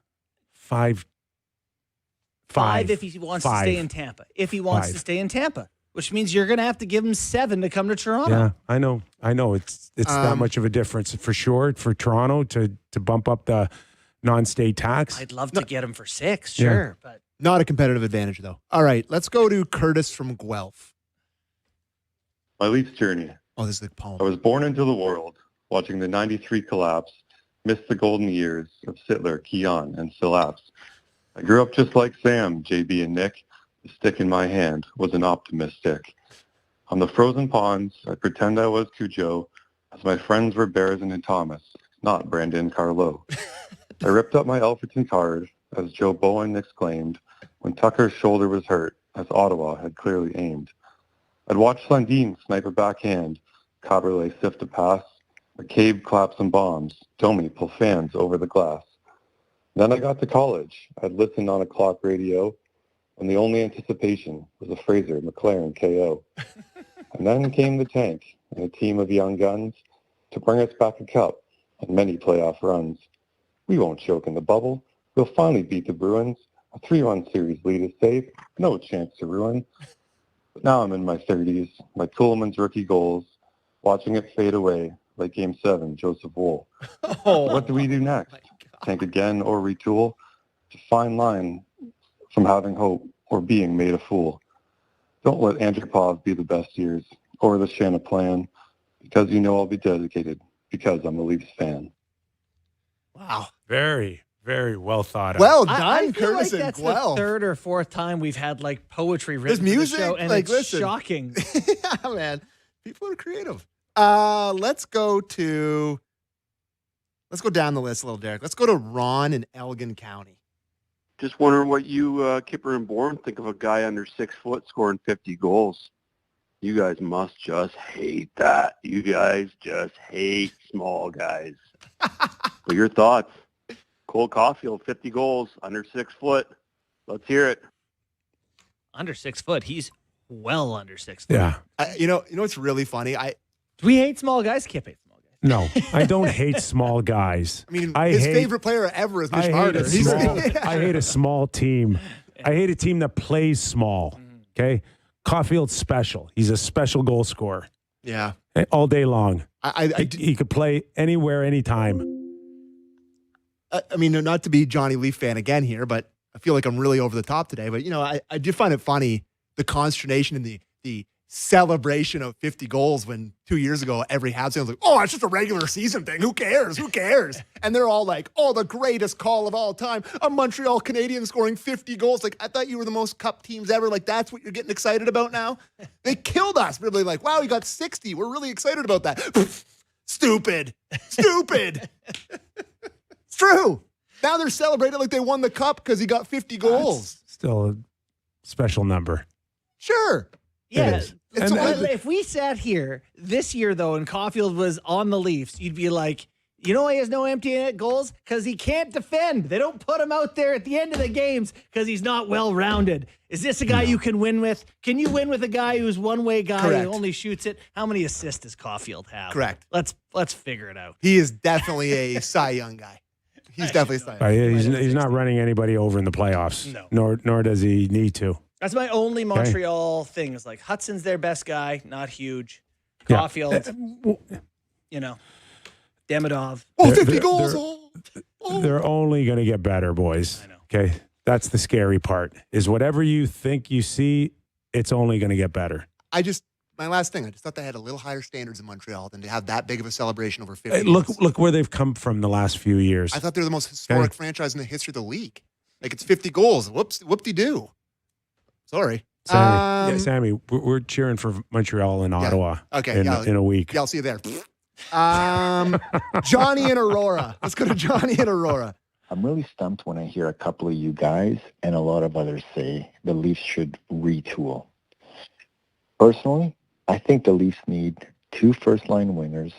if he wants to stay in Tampa. If he wants to stay in Tampa, which means you're going to have to give him 7 to come to Toronto. Yeah, I know. It's that much of a difference for sure for Toronto to bump up the non-state tax. I'd love to get him for 6, sure, but Not a competitive advantage, though. All right, let's go to Curtis from Guelph. My Leafs journey. Oh, this is the poem. I was born into the world, watching the 93 collapse, missed the golden years of Sittler, Keon, and Silaps. I grew up just like Sam, JB, and Nick. The stick in my hand was an optimist stick. On the frozen ponds, I pretend I was Cujo, as my friends were Bearson and Thomas, not Brandon Carlo. I ripped up my Elferton card, as Joe Bowen exclaimed, when Tucker's shoulder was hurt, as Ottawa had clearly aimed. I'd watch Sundin snipe a backhand, Caberlet sift a pass, McCabe clap some bombs, Domi pull fans over the glass. Then I got to college. I'd listened on a clock radio, and the only anticipation was a Fraser McLaren KO. And then came the tank and a team of young guns to bring us back a cup and many playoff runs. We won't choke in the bubble. We'll finally beat the Bruins. A 3-1 series lead is safe. No chance to ruin. But now I'm in my 30s, my Kuhlman's rookie goals, watching it fade away like Game 7, Joseph Wool. What do we do next? Tank again or retool? It's a fine line from having hope or being made a fool. Don't let Andropov be the best years or the Shanna plan, because you know I'll be dedicated because I'm a Leafs fan. Wow. Very, very well thought out. Well done, I feel Curtis like and that's Guelph. the third or fourth time we've had like poetry written There's for music? the show, and Like, it's listen. shocking. Yeah, man. People are creative. Let's go down the list a little, Derek. Let's go to Ron in Elgin County. Just wondering what you, Kyper and Bourne, think of a guy under 6 foot scoring 50 goals. You guys must just hate that. You guys just hate small guys. What are your thoughts? Cole Caulfield, 50 goals, under 6 foot. Let's hear it. Under 6 foot. He's well under 6 foot. Yeah. You know what's really funny? Do we hate small guys? Kip hates small guys. No, I don't hate small guys. His favorite player ever is Mitch Marner. I hate a small team. I hate a team that plays small. Okay? Caulfield's special. He's a special goal scorer. Yeah. All day long. He could play anywhere, anytime. Not to be Johnny Leaf fan again here, but I feel like I'm really over the top today. But, I do find it funny, the consternation and the celebration of 50 goals when 2 years ago every Habs fan was like, oh, it's just a regular season thing. Who cares? Who cares? And they're all like, oh, the greatest call of all time. A Montreal Canadian scoring 50 goals. Like, I thought you were the most cup teams ever. Like, that's what you're getting excited about now? They killed us. Really like, wow, you got 60. We're really excited about that. Stupid. It's true. Now they're celebrating like they won the cup because he got 50 goals. Still a special number. Sure. Yeah. is. If we sat here this year, though, and Caulfield was on the Leafs, you'd be like, you know why he has no empty net goals? Because he can't defend. They don't put him out there at the end of the games because he's not well-rounded. Is this a guy you can win with? Can you win with a guy who's one-way guy Correct. who only shoots it? How many assists does Caulfield have? Correct. Let's figure it out. He is definitely a Cy Young guy. He's definitely a Cy Young. He's not running anybody over in the playoffs. No. Nor does he need to. That's my only Montreal thing. Is like Hudson's their best guy, not huge. Yeah. Caulfield, Demidov. Oh, They're- 50 they're- goals. they're- Oh. They're only going to get better, boys. I know. Okay? That's the scary part, is whatever you think you see, it's only going to get better. my last thing, I just thought they had a little higher standards in Montreal than to have that big of a celebration over 50 Hey, games. look where they've come from the last few years. I thought they were the most historic franchise in the history of the league. Like, it's 50 goals. Whoop-de-doo. Sorry. Sammy, we're cheering for Montreal and Ottawa in a week. Yeah, I'll see you there. Johnny and Aurora. Let's go to Johnny and Aurora. I'm really stumped when I hear a couple of you guys and a lot of others say the Leafs should retool. Personally, I think the Leafs need 2 first-line wingers,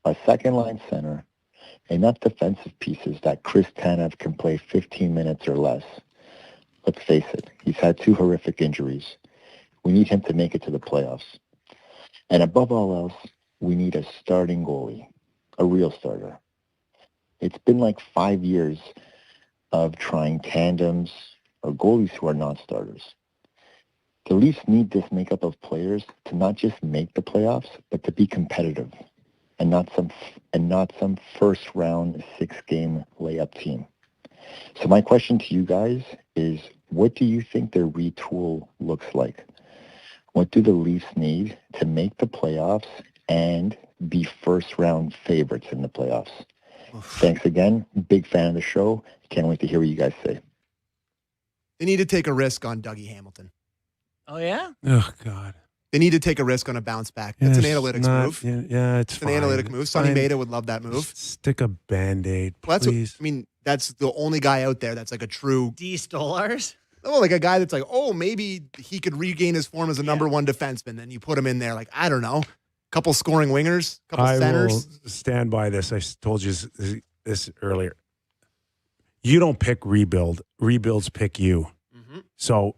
a second-line center, enough defensive pieces that Chris Tanev can play 15 minutes or less. Let's face it, he's had 2 horrific injuries. We need him to make it to the playoffs. And above all else, we need a starting goalie, a real starter. It's been like 5 years of trying tandems or goalies who are not starters. The Leafs need this makeup of players to not just make the playoffs, but to be competitive, and not some first round 6-game layup team. So my question to you guys is, what do you think their retool looks like? What do the Leafs need to make the playoffs and be first round favorites in the playoffs? Thanks again. Big fan of the show. Can't wait to hear what you guys say. They need to take a risk on Dougie Hamilton. Oh, yeah? Oh, God. They need to take a risk on a bounce back. That's an analytics move. Yeah, it's an analytic move. Sonny Maeda would love that move. Stick a Band-Aid, Well, please. that's the only guy out there that's like a true... D. Stolarz? Oh, like a guy that's like, maybe he could regain his form as a number 1 defenseman. Then you put him in there, like, I don't know, couple scoring wingers, couple centers. I will stand by this. I told you this earlier. You don't pick rebuild. Rebuilds pick you. Mm-hmm. So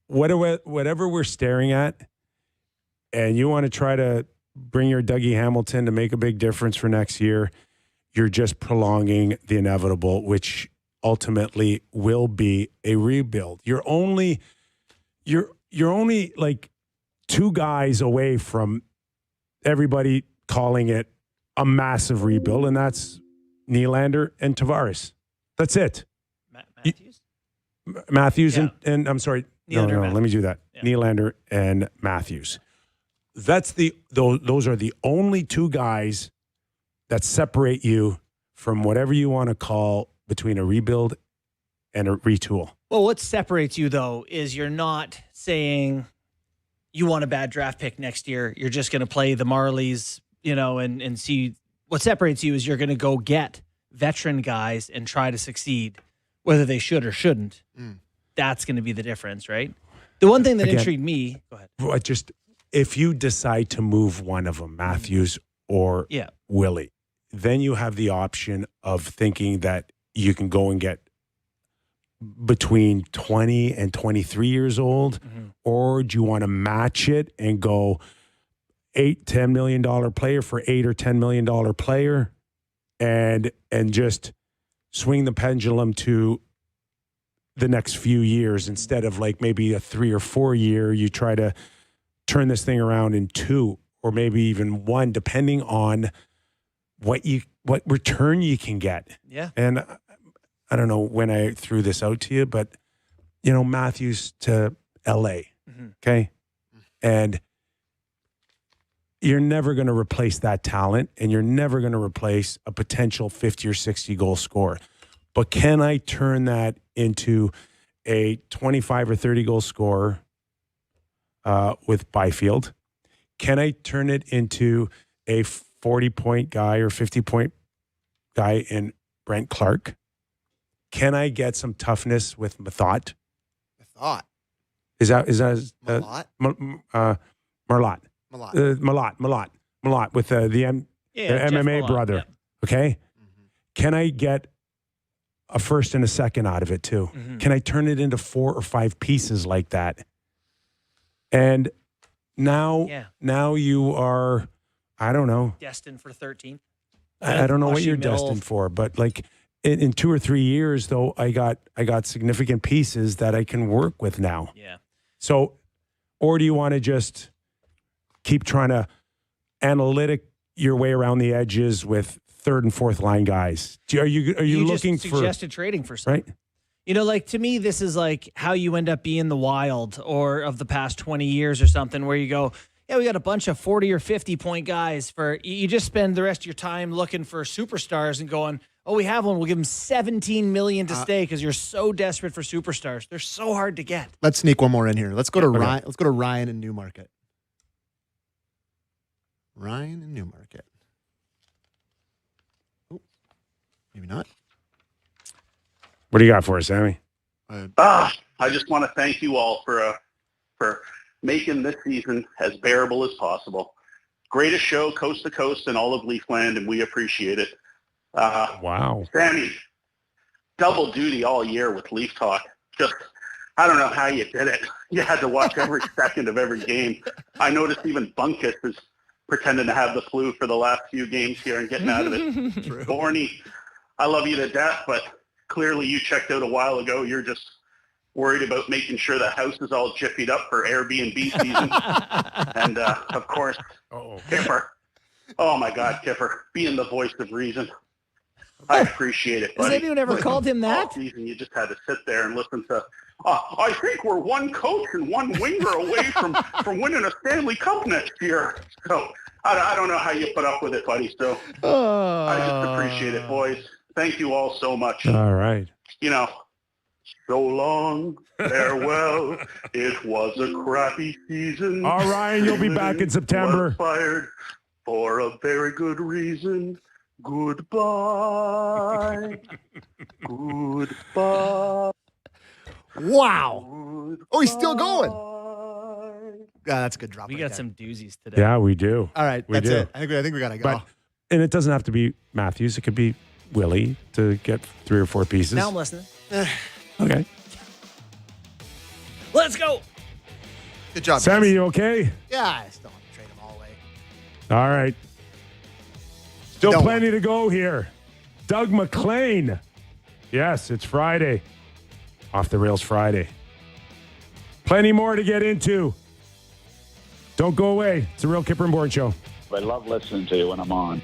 whatever we're staring at, and you want to try to bring your Dougie Hamilton to make a big difference for next year, you're just prolonging the inevitable, which ultimately will be a rebuild. You're only like 2 guys away from everybody calling it a massive rebuild, and that's Nylander and Tavares. That's it. Matthews? Matthews Yeah. and I'm sorry. Nylander, No, let me do that. Yeah. Nylander and Matthews. Those are the only 2 guys that separate you from whatever you want to call between a rebuild and a retool. Well, what separates you, though, is you're not saying you want a bad draft pick next year. You're just going to play the Marlies, and see. What separates you is you're going to go get veteran guys and try to succeed, whether they should or shouldn't. That's going to be the difference, right? The one thing that intrigued me. Go ahead. If you decide to move one of them, Matthews or Willie, then you have the option of thinking that you can go and get between 20 and 23 years old, or do you want to match it and go $8-10 million player for $8 or $10 million player, and just swing the pendulum to the next few years instead of like maybe a 3 or 4 year? You try to turn this thing around in 2 or maybe even 1, depending on what return you can get. Yeah. And I don't know when I threw this out to you, but Matthews to LA. Okay. And you're never going to replace that talent, and you're never going to replace a potential 50 or 60 goal scorer. But can I turn that into a 25 or 30 goal scorer with Byfield? Can I turn it into a 40-point guy or 50-point guy in Brent Clark? Can I get some toughness with Mathot? Mathot. Is that Malott? Malott with the MMA brother. Yeah. Okay. Can I get a first and a second out of it too? Can I turn it into 4 or 5 pieces like that? And now you are, I don't know, destined for 13th. I don't know what you're Mill. destined for, but like in 2 or 3 years, though, I got significant pieces that I can work with now. Yeah. So, or do you want to just keep trying to analytic your way around the edges with 3rd and 4th line guys? Are you looking just for suggested trading for some? right? Like to me, this is like how you end up being the Wild or of the past 20 years or something, where you go, yeah, we got a bunch of 40 or 50 point guys for, you just spend the rest of your time looking for superstars and going, oh, we have one. We'll give them $17 million to stay because you're so desperate for superstars. They're so hard to get. Let's sneak one more in here. Let's go to Okay. Ryan. Let's go to Ryan in Newmarket. Ryan in Newmarket. Oh, maybe not. What do you got for us, Sammy? I just want to thank you all for making this season as bearable as possible. Greatest show coast to coast in all of Leafland, and we appreciate it. Wow. Sammy, double duty all year with Leaf Talk. Just, I don't know how you did it. You had to watch every second of every game. I noticed even Bunkus is pretending to have the flu for the last few games here and getting out of it. Bourne, I love you to death, but clearly you checked out a while ago. You're just worried about making sure the house is all jiffied up for Airbnb season. And, of course, Kyper. Oh, my God, Kyper, being the voice of reason. I appreciate it, buddy. Has anyone ever called him that? All season, you just had to sit there and listen to, I think we're one coach and one winger away from winning a Stanley Cup next year. So I don't know how you put up with it, buddy. So I just appreciate it, boys. Thank you all so much. All right. So long, farewell. It was a crappy season. All right, you'll be back in September. Was fired for a very good reason. Goodbye. Goodbye. Wow. Goodbye. Oh, he's still going. Yeah, that's a good drop. We right got there. some doozies today. Yeah, we do. All right, We that's do. it. I think we gotta go. And it doesn't have to be Matthews. It could be Willie to get 3 or 4 pieces. Now I'm listening. Okay. Let's go. Good job, Sammy, guys. you okay? Yeah, I still want to trade them all away. All right. Still Don't plenty to go here. Doug MacLean. Yes, it's Friday. Off the Rails Friday. Plenty more to get into. Don't go away. It's the Real Kyper and Bourne Show. I love listening to you when I'm on.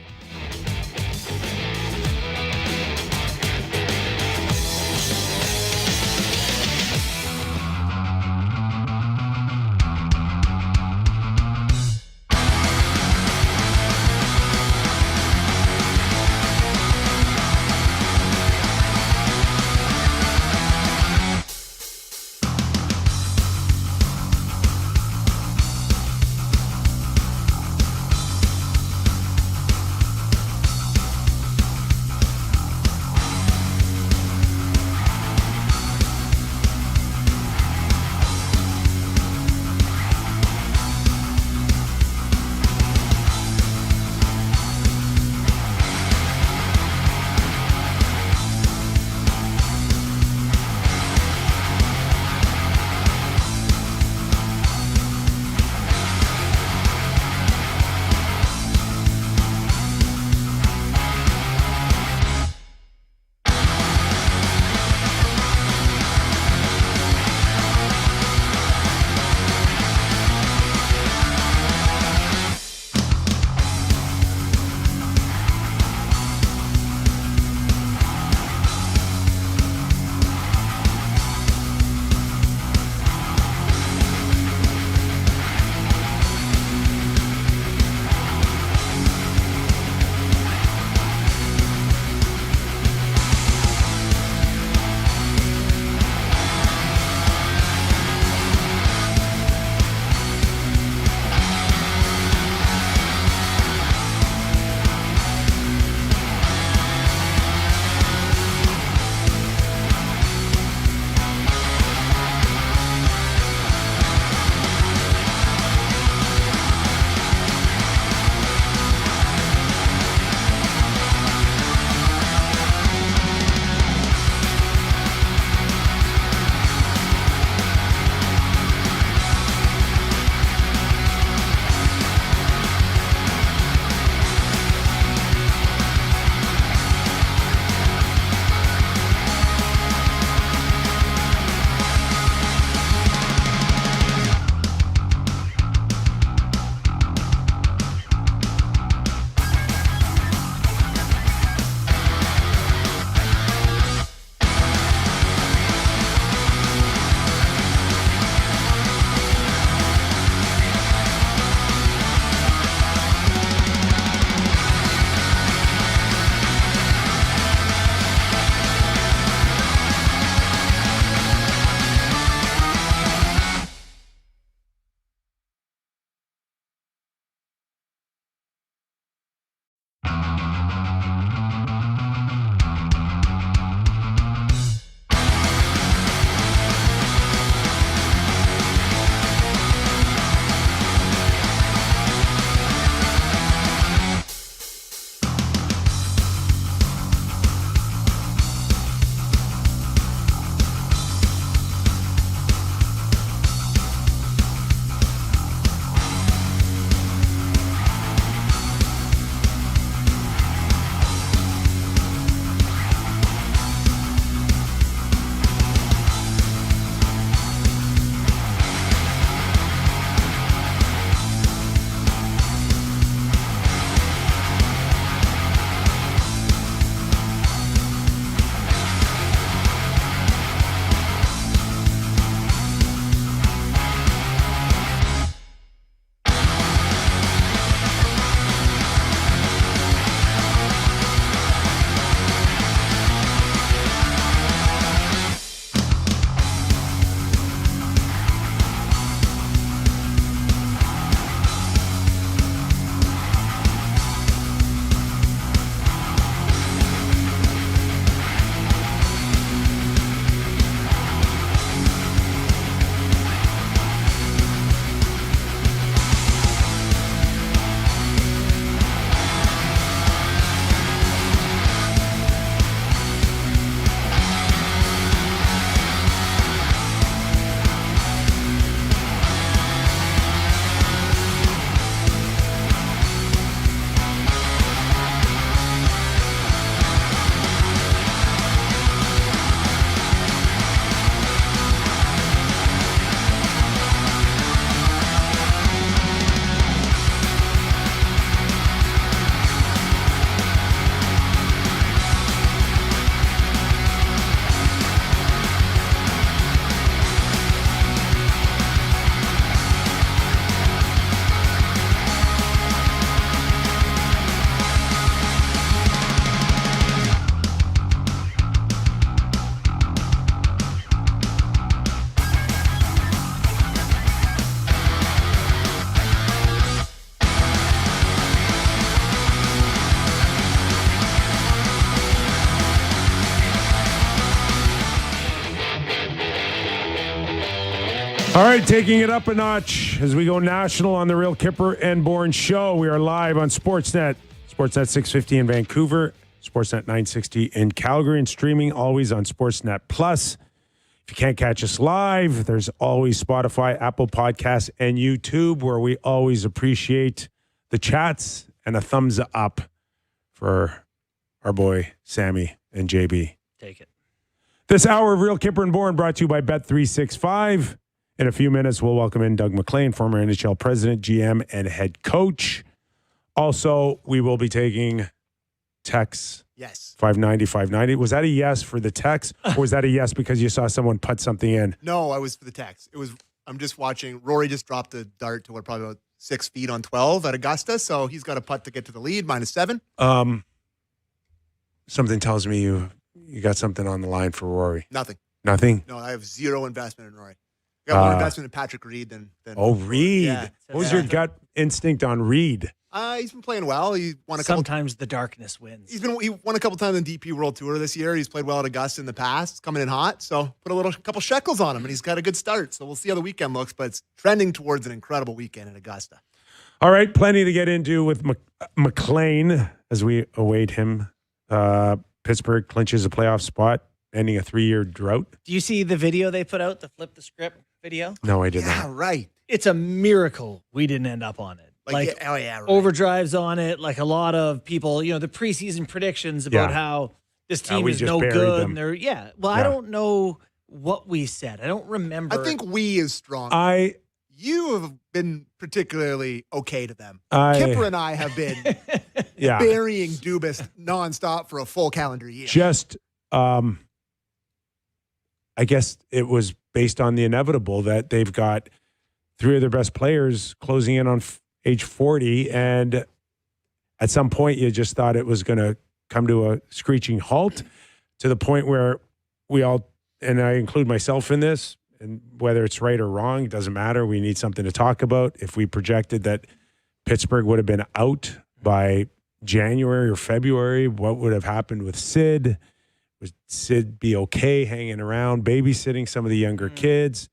All right, taking it up a notch as we go national on the Real Kyper and Bourne show. We are live on Sportsnet 650 in Vancouver, Sportsnet 960 in Calgary, and streaming always on Sportsnet Plus. If you can't catch us live, there's always Spotify, Apple Podcasts, and YouTube, where we always appreciate the chats and a thumbs up for our boy Sammy and JB. Take it. This hour of Real Kyper and Bourne brought to you by Bet365. In a few minutes, we'll welcome in Doug MacLean, former NHL president, GM, and head coach. Also, we will be taking texts. Yes. 590. Was that a yes for the text, or was that a yes because you saw someone put something in? No, I was for the text. I'm just watching. Rory just dropped a dart to probably about 6 feet on 12 at Augusta, so he's got a putt to get to the lead, -7. Something tells me you got something on the line for Rory. Nothing. Nothing? No, I have zero investment in Rory. I got more investment in Patrick Reed than Reed. Yeah. What was your gut instinct on Reed? He's been playing well. He won a couple. Sometimes the darkness wins. He won a couple times in DP World Tour this year. He's played well at Augusta in the past. He's coming in hot, so put a couple shekels on him, and he's got a good start. So we'll see how the weekend looks, but it's trending towards an incredible weekend at Augusta. All right, plenty to get into with McLean as we await him. Pittsburgh clinches a playoff spot, ending a 3-year drought. Do you see the video they put out, the flip the script video? No, I did not. Yeah, right. It's a miracle we didn't end up on it. Like right. Overdrive's on it. Like a lot of people, the preseason predictions about how this team is no good. And they're I don't know what we said. I don't remember. I think we is strong. You have been particularly okay to them. Kyper and I have been burying Dubas nonstop for a full calendar year. Just, I guess it was based on the inevitable that they've got 3 of their best players closing in on age 40, and at some point you just thought it was going to come to a screeching halt, to the point where we all, and I include myself in this, and whether it's right or wrong, it doesn't matter. We need something to talk about. If we projected that Pittsburgh would have been out by January or February, what would have happened with Sid? Would Sid be okay hanging around, babysitting some of the younger kids?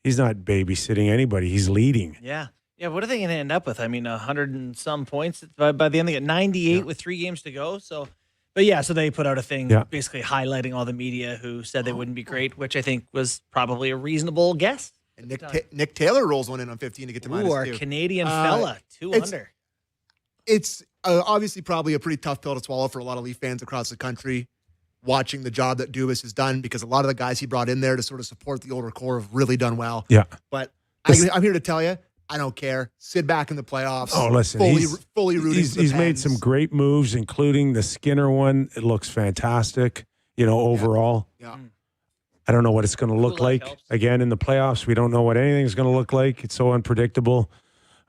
He's not babysitting anybody. He's leading. Yeah. Yeah, what are they going to end up with? I mean, 100 and some points. By the end, they get 98 with 3 games to go. So, so they put out a thing basically highlighting all the media who said they wouldn't be great, which I think was probably a reasonable guess. And Nick Taylor rolls one in on 15 to get to -2. Our Canadian fella, 2 under. It's obviously probably a pretty tough pill to swallow for a lot of Leaf fans across the country, watching the job that Dubas has done, because a lot of the guys he brought in there to sort of support the older core have really done well. Yeah. But I'm here to tell you, I don't care. Sit back in the playoffs. Oh, listen, fully rooting for the he's Pens. made some great moves, including the Skinner one. It looks fantastic, overall. Yeah. I don't know what it's going to look like again in the playoffs. We don't know what anything's going to look like. It's so unpredictable.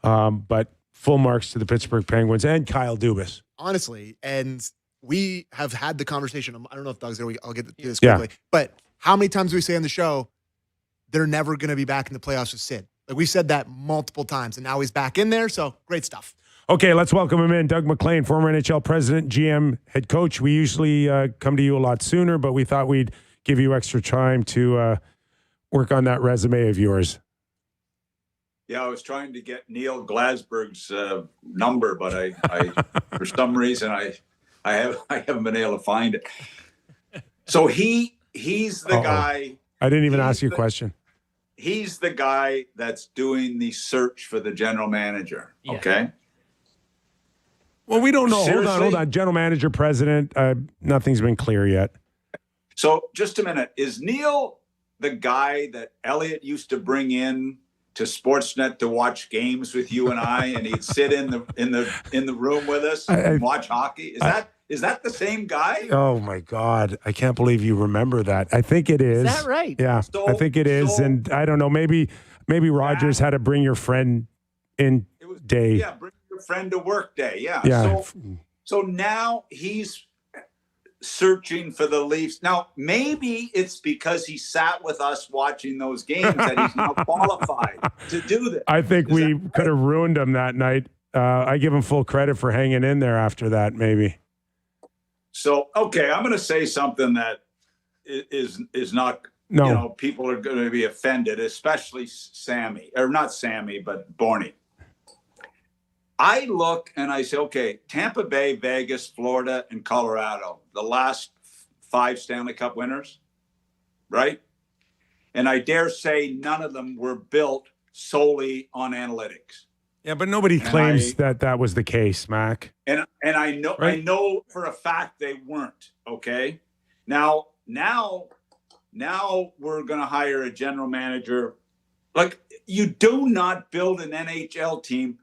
But full marks to the Pittsburgh Penguins and Kyle Dubas. Honestly, and we have had the conversation. I don't know if Doug's there. I'll get to this quickly. But how many times do we say on the show, they're never going to be back in the playoffs with Sid? Like, we said that multiple times, and now he's back in there, so great stuff. Okay, let's welcome him in. Doug MacLean, former NHL president, GM, head coach. We usually come to you a lot sooner, but we thought we'd give you extra time to work on that resume of yours. Yeah, I was trying to get Neil Glasberg's number, but I for some reason I haven't been able to find it. So he's the guy. I didn't even ask you a question. He's the guy that's doing the search for the general manager. Yeah. Okay. Well, we don't know. Seriously? Hold on. General manager, president. Nothing's been clear yet. So just a minute. Is Neil the guy that Elliot used to bring in to Sportsnet to watch games with you and I, and he'd sit in the room with us and watch hockey? Is that the same guy? Oh my God. I can't believe you remember that. I think it is. Is that right? Yeah, I think it is. And I don't know, maybe Rogers had to bring your friend in day. Yeah, bring your friend to work day. Yeah. Yeah. So now he's searching for the Leafs. Now, maybe it's because he sat with us watching those games that he's now qualified to do this. I think we could have ruined him that night. I give him full credit for hanging in there after that, maybe. So, okay, I'm going to say something that is not No. People are going to be offended, especially Sammy, or not Sammy, but Bourne. I look and I say, okay, Tampa Bay, Vegas, Florida, and Colorado, the last 5 Stanley Cup winners, right? And I dare say none of them were built solely on analytics. Yeah, but nobody claims that was the case, Mac. And I know right? I know for a fact they weren't. Okay, now we're going to hire a general manager. Like, you do not build an NHL team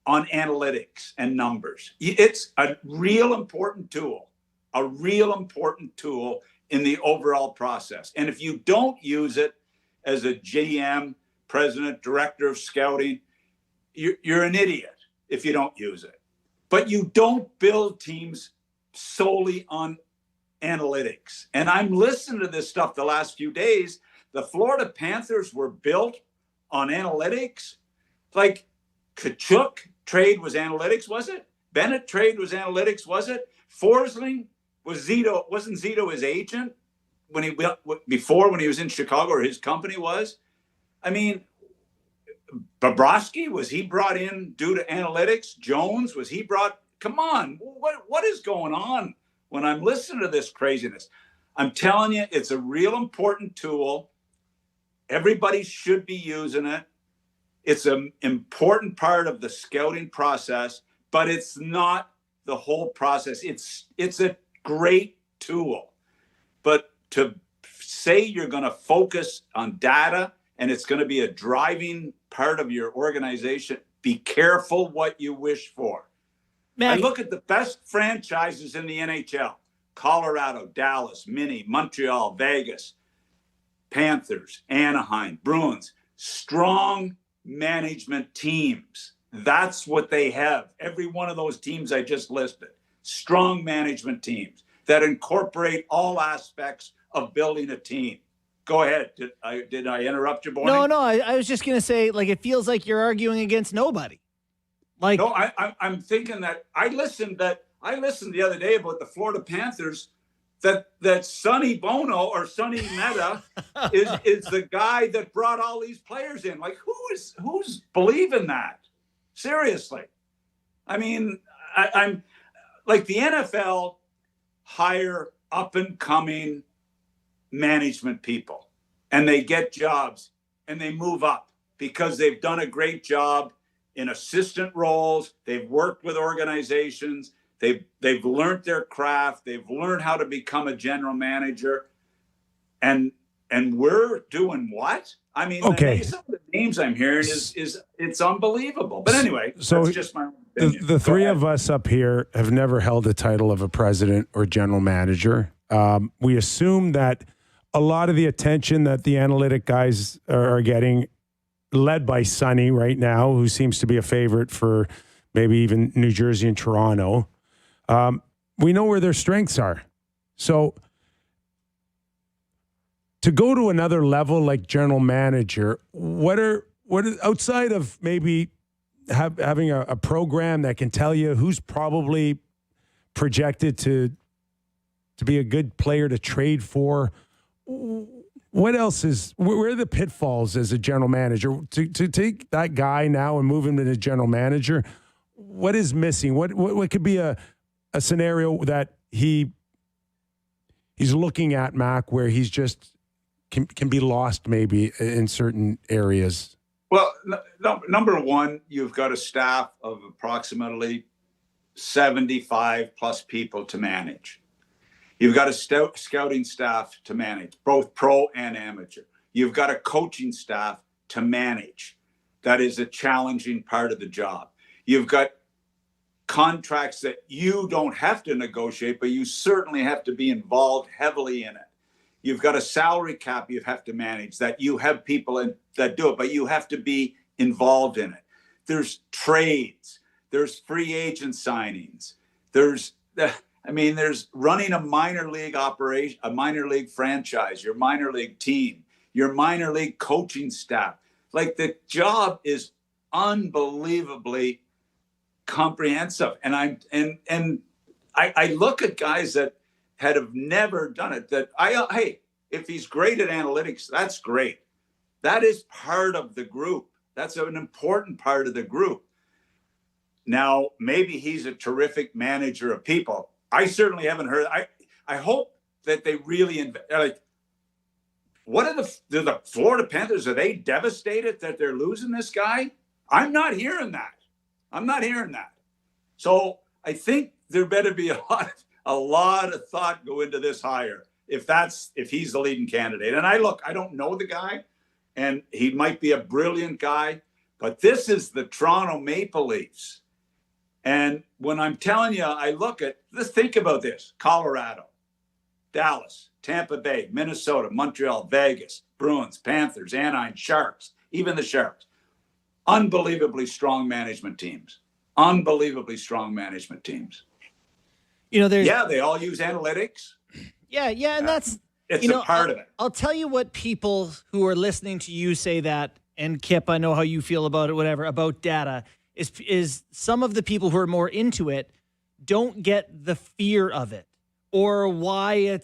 on analytics and numbers. It's a real important tool in the overall process. And if you don't use it as a GM, president, director of scouting, you're an idiot if you don't use it. But you don't build teams solely on analytics. And I'm listening to this stuff the last few days. The Florida Panthers were built on analytics. Like, Kachuk trade was analytics, was it? Bennett trade was analytics, was it? Forsling wasn't Zito his agent when he was in Chicago, or his company was? I mean, Bobrovsky, was he brought in due to analytics? Jones, was he brought? Come on, what is going on when I'm listening to this craziness? I'm telling you, it's a real important tool. Everybody should be using it. It's an important part of the scouting process, but it's not the whole process. It's a great tool. But to say you're going to focus on data and it's going to be a driving part of your organization, be careful what you wish for. I look at the best franchises in the NHL: Colorado, Dallas, Mini, Montreal, Vegas, Panthers, Anaheim, Bruins. Strong management teams. That's what they have. Every one of those teams I just listed. Strong management teams that incorporate all aspects of building a team. Go ahead. Did I interrupt you, Bourne? No. I was just going to say, like, it feels like you're arguing against nobody. Like, no, I'm thinking that I listened the other day about the Florida Panthers, that Sonny Bono or Sonny Meta is the guy that brought all these players in. Like, who's believing that? Seriously. I mean, I'm like, the NFL hire up and coming management people, and they get jobs and they move up because they've done a great job in assistant roles. They've worked with organizations. They've learned their craft. They've learned how to become a general manager. And we're doing what? I mean, okay. Some of the names I'm hearing is it's unbelievable. But anyway, so that's just my opinion. The three of us up here have never held the title of a president or general manager. We assume that a lot of the attention that the analytic guys are getting, led by Sonny right now, who seems to be a favorite for maybe even New Jersey and Toronto, we know where their strengths are. So to go to another level like general manager, what are outside of maybe having a program that can tell you who's probably projected to be a good player to trade for? What else where are the pitfalls as a general manager to take that guy now and move him to the general manager? What is missing? What could be a scenario that he's looking at, Mac, where he's just can be lost maybe in certain areas? Well, number one, you've got a staff of approximately 75 plus people to manage. You've got a scouting staff to manage, both pro and amateur. You've got a coaching staff to manage. That is a challenging part of the job. You've got contracts that you don't have to negotiate, but you certainly have to be involved heavily in it. You've got a salary cap you have to manage, that you have people that do it, but you have to be involved in it. There's trades. There's free agent signings. There's running a minor league operation, a minor league franchise, your minor league team, your minor league coaching staff. Like, the job is unbelievably comprehensive. And I look at guys that have never done it, that if he's great at analytics, that's great. That is part of the group. That's an important part of the group. Now, maybe he's a terrific manager of people. I certainly haven't heard. I hope that they really what are the Florida Panthers? Are they devastated that they're losing this guy? I'm not hearing that. So I think there better be a lot of thought go into this hire if he's the leading candidate. And I don't know the guy, and he might be a brilliant guy, but this is the Toronto Maple Leafs. And when I'm telling you, let's think about this: Colorado, Dallas, Tampa Bay, Minnesota, Montreal, Vegas, Bruins, Panthers, Anaheim, Sharks, even the Sharks. Unbelievably strong management teams. You know, they all use analytics. Yeah, and that's it's a part of it. I'll tell you what people who are listening to you say that, and Kip, I know how you feel about it, whatever, about data, is some of the people who are more into it don't get the fear of it, or why,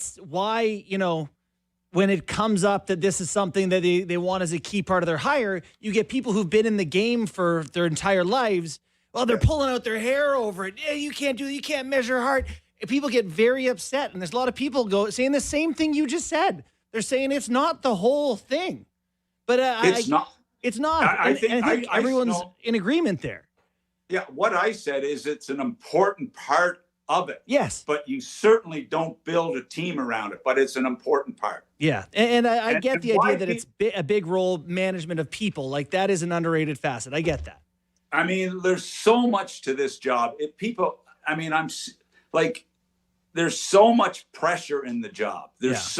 when it comes up that this is something that they want as a key part of their hire, you get people who've been in the game for their entire lives. Well, they're pulling out their hair over it. Yeah, you can't measure heart. And people get very upset. And there's a lot of people saying the same thing you just said. They're saying it's not the whole thing. But it's not. It's not. I think everyone's in agreement there. Yeah, what I said is it's an important part of it. Yes. But you certainly don't build a team around it, but it's an important part. Yeah, and I get the idea that it's a big role, management of people. Like, that is an underrated facet. I get that. I mean, there's so much to this job. There's so much pressure in the job. There's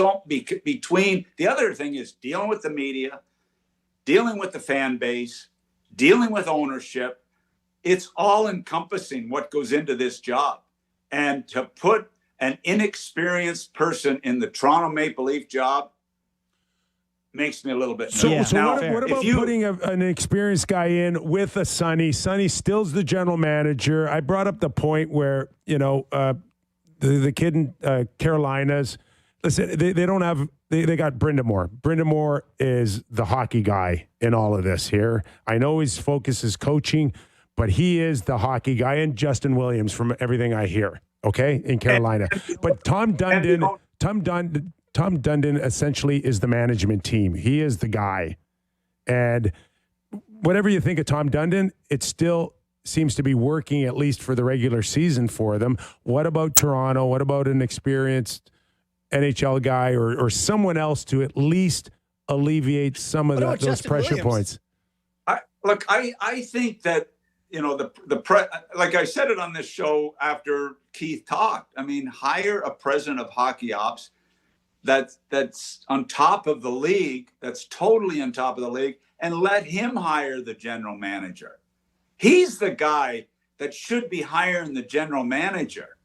between, the other thing is dealing with the media, dealing with the fan base, dealing with ownership. It's all encompassing what goes into this job. And to put an inexperienced person in the Toronto Maple Leaf job makes me a little bit nervous. What about putting an experienced guy in with a Sonny? Sonny still's the general manager. I brought up the point where, the kid in Carolinas, listen, they don't have, they got Brindamore. Brindamore is the hockey guy in all of this here. I know his focus is coaching, but he is the hockey guy, and Justin Williams from everything I hear, okay, in Carolina. But Tom Dundon essentially is the management team. He is the guy. And whatever you think of Tom Dundon, it still seems to be working, at least for the regular season for them. What about Toronto? What about an experienced NHL guy or someone else to at least alleviate some of those Justin pressure Williams? points? I think that, like I said it on this show after Keith talked. I mean, hire a president of hockey ops that's on top of the league, that's totally on top of the league, and let him hire the general manager. He's the guy that should be hiring the general manager,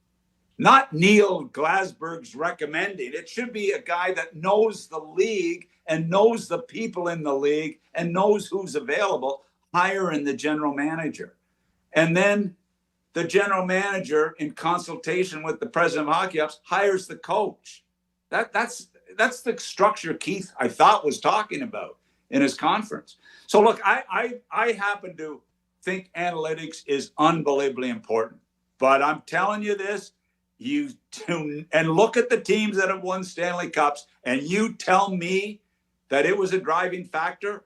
not Neil Glasberg's recommending. It should be a guy that knows the league and knows the people in the league and knows who's available, hiring the general manager. And then the general manager, in consultation with the president of hockey ops, hires the coach. That's the structure Keith, I thought, was talking about in his conference. So look, I happen to think analytics is unbelievably important, but I'm telling you this, and look at the teams that have won Stanley Cups, and you tell me that it was a driving factor.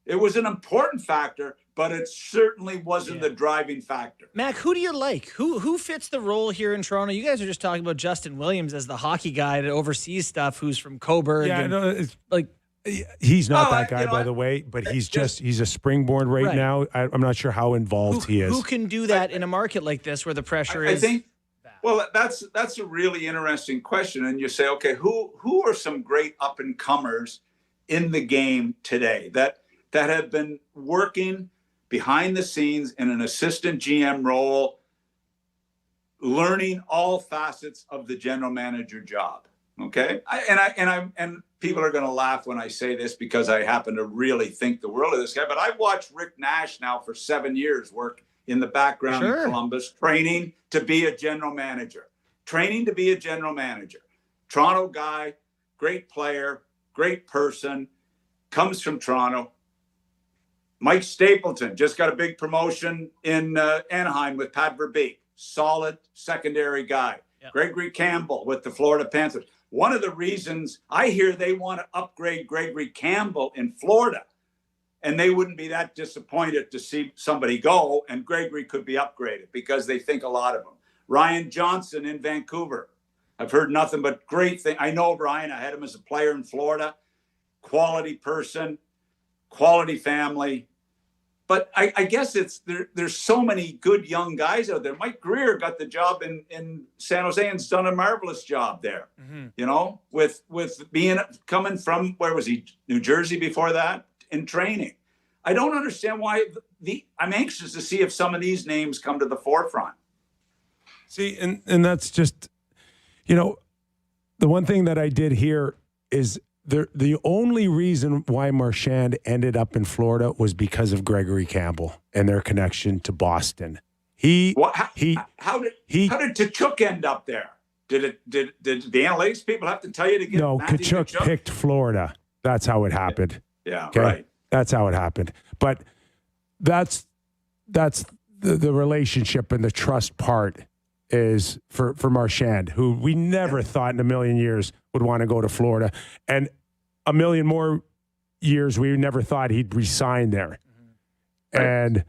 It was an important factor, but it certainly wasn't the driving factor. Mac, who do you like? Who fits the role here in Toronto? You guys are just talking about Justin Williams as the hockey guy that oversees stuff, who's from Coburg. Yeah, and, he's not that guy, by the way, but he's a springboard right now. I'm not sure how involved he is. Who can do that in a market like this where the pressure is? I think, well, that's a really interesting question. And you say, okay, who are some great up and comers in the game today that have been working behind the scenes in an assistant GM role, learning all facets of the general manager job. Okay. And people are going to laugh when I say this because I happen to really think the world of this guy, but I've watched Rick Nash now for 7 years work in the background in Columbus, training to be a general manager. Toronto guy, great player, great person, comes from Toronto. Mike Stapleton just got a big promotion in Anaheim with Pat Verbeek. Solid secondary guy. Yep. Gregory Campbell with the Florida Panthers. One of the reasons I hear they want to upgrade Gregory Campbell in Florida, and they wouldn't be that disappointed to see somebody go, and Gregory could be upgraded because they think a lot of him. Ryan Johnson in Vancouver. I've heard nothing but great things. I know Ryan. I had him as a player in Florida. Quality person, quality family. But I guess there's so many good young guys out there. Mike Greer got the job in San Jose and's done a marvelous job there. Mm-hmm. You know, with coming from, where was he? New Jersey before that, in training. I don't understand why I'm anxious to see if some of these names come to the forefront. See, and that's just, you know, the one thing that I did hear is the only reason why Marchand ended up in Florida was because of Gregory Campbell and their connection to Boston. How did Tkachuk end up there? Did the analytics people have to tell you to get? No, Tkachuk picked Florida. That's how it happened. Yeah, okay? Right. That's how it happened. But that's the relationship and the trust part is for Marchand, who we never thought in a million years would want to go to Florida. And a million more years, we never thought he'd resign there. Mm-hmm. Right. And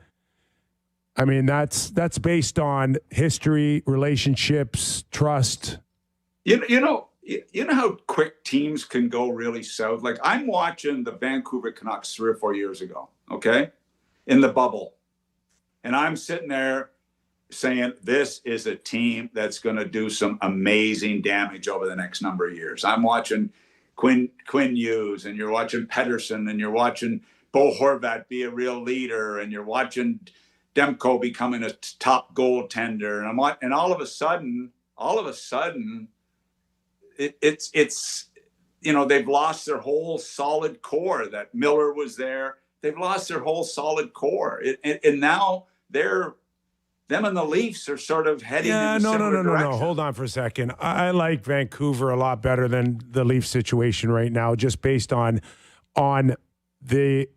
I mean, that's based on history, relationships, trust. You know how quick teams can go really south? Like, I'm watching the Vancouver Canucks 3 or 4 years ago, okay, in the bubble. And I'm sitting there saying, this is a team that's going to do some amazing damage over the next number of years. I'm watching Quinn Hughes, and you're watching Pettersson, and you're watching Bo Horvat be a real leader, and you're watching Demko becoming a top goaltender. And all of a sudden, it's you know, they've lost their whole solid core. That Miller was there. They've lost their whole solid core. And now them and the Leafs are sort of heading in a similar direction. No. Hold on for a second. I like Vancouver a lot better than the Leafs situation right now, just based on the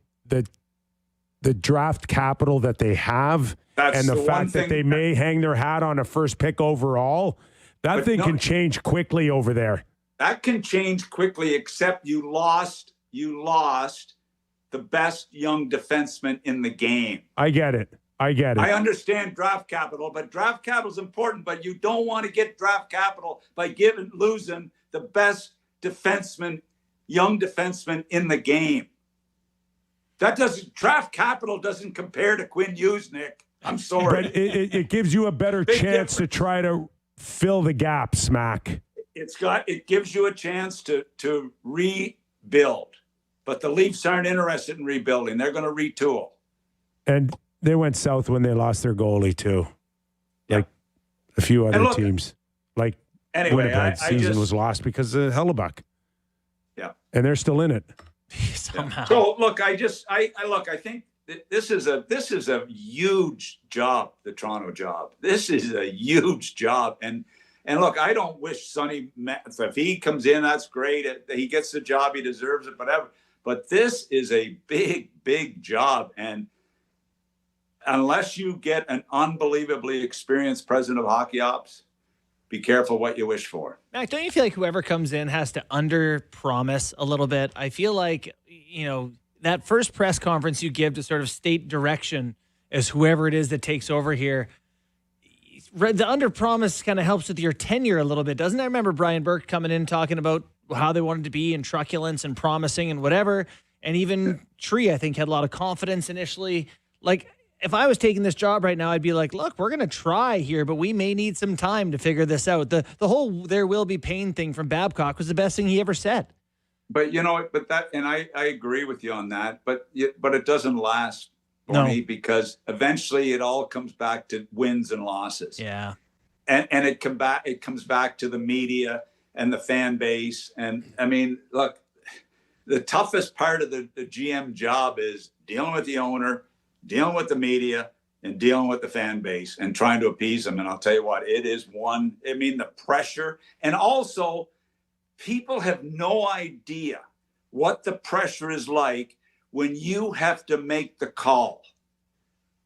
draft capital that they have. That's and the fact that they may hang their hat on a first pick overall. That thing can change quickly over there. That can change quickly, except you lost the best young defenseman in the game. I get it. I understand draft capital, but draft capital is important, but you don't want to get draft capital by losing the best young defenseman in the game. Draft capital doesn't compare to Quinn Hughes, Nick. I'm sorry. But it gives you a better chance to try to fill the gaps, Mac. It gives you a chance to rebuild, but the Leafs aren't interested in rebuilding. They're going to retool. And they went south when they lost their goalie too, like a few other teams. Like Winnipeg's season was lost because of Hellebuck. Yeah, and they're still in it somehow. So look, I think this is a huge job, the Toronto job. This is a huge job, and look, I don't wish Sonny, if he comes in, that's great. He gets the job, he deserves it, whatever. But this is a big, big job, and unless you get an unbelievably experienced president of hockey ops, be careful what you wish for. Mac, don't you feel like whoever comes in has to under-promise a little bit? I feel like, you know, that first press conference you give to sort of state direction as whoever it is that takes over here, the under-promise kind of helps with your tenure a little bit, doesn't it? I remember Brian Burke coming in talking about how they wanted to be and truculence and promising and whatever. And even Tree, I think, had a lot of confidence initially. Like, if I was taking this job right now, I'd be like, look, we're going to try here, but we may need some time to figure this out. The whole there will be pain thing from Babcock was the best thing he ever said. But, you know, I agree with you on that, but it doesn't last for me, because eventually it all comes back to wins and losses. Yeah. And it comes back to the media and the fan base. And I mean, look, the toughest part of the GM job is dealing with the owner, dealing with the media, and dealing with the fan base and trying to appease them. And I'll tell you what, the pressure, and also people have no idea what the pressure is like when you have to make the call.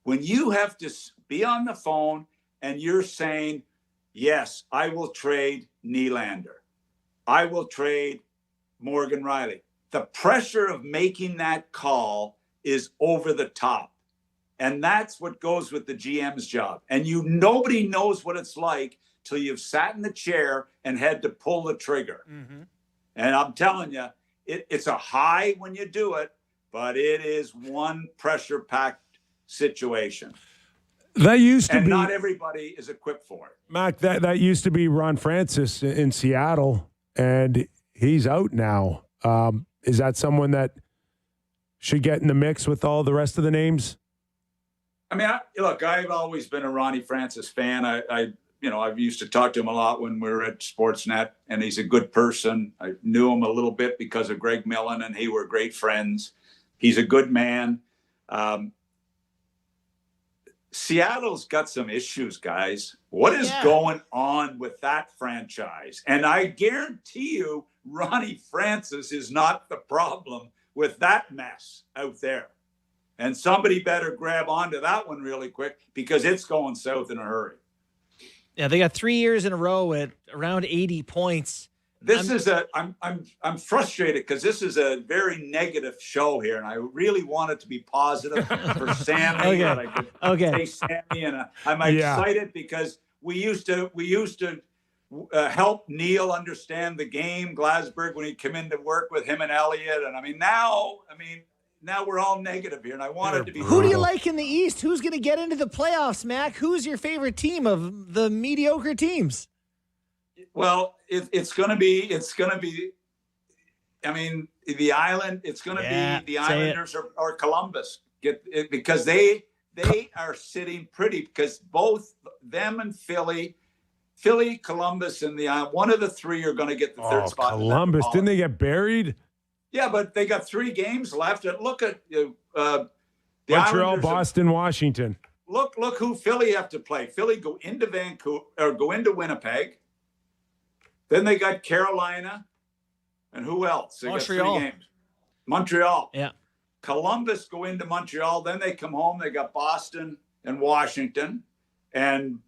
When you have to be on the phone and you're saying, yes, I will trade Nylander. I will trade Morgan Riley. The pressure of making that call is over the top. And that's what goes with the GM's job. And nobody knows what it's like till you've sat in the chair and had to pull the trigger. Mm-hmm. And I'm telling you, it's a high when you do it, but it is one pressure-packed situation. That used to be. And not everybody is equipped for it. Mac, that used to be Ron Francis in Seattle, and he's out now. Is that someone that should get in the mix with all the rest of the names? I mean, look, I've always been a Ronnie Francis fan. I've used to talk to him a lot when we were at Sportsnet, and he's a good person. I knew him a little bit because of Greg Millen, and he were great friends. He's a good man. Seattle's got some issues, guys. What is going on with that franchise? And I guarantee you, Ronnie Francis is not the problem with that mess out there. And somebody better grab onto that one really quick because it's going south in a hurry. Yeah, they got 3 years in a row at around 80 points. I'm frustrated because this is a very negative show here, and I really want it to be positive for Sammy. Okay. Say Sammy, and I'm excited because we used to help Neil understand the game, Glasberg, when he'd come in to work with him and Elliott, and now we're all negative here, and I want it to be. Who do you like in the East? Who's going to get into the playoffs, Mac? Who's your favorite team of the mediocre teams? Well, it's going to be. I mean, the island. It's going to be the Islanders or Columbus. Because they are sitting pretty. Because both them and Philly, Columbus, and the island. One of the three are going to get the third spot. Columbus, didn't they get buried? Yeah, but they got 3 games left. And look at the Montreal, Boston, Washington. Look who Philly have to play. Philly go into Vancouver or go into Winnipeg. Then they got Carolina, and who else? They Montreal. Got 3 games. Montreal. Yeah. Columbus go into Montreal. Then they come home. They got Boston and Washington, and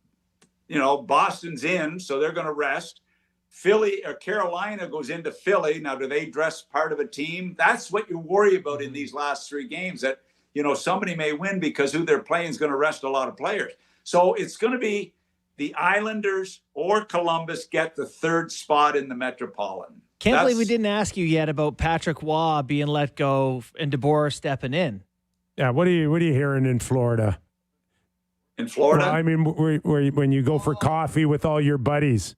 Boston's in, so they're going to rest. Philly or Carolina goes into Philly. Now, do they dress part of a team? That's what you worry about in these last 3 games. That somebody may win because who they're playing is going to rest a lot of players. So it's going to be the Islanders or Columbus get the 3rd spot in the Metropolitan. Can't believe we didn't ask you yet about Patrick Waugh being let go and DeBoer stepping in. Yeah, what are you hearing in Florida? In Florida? Well, I mean, when you go for coffee with all your buddies.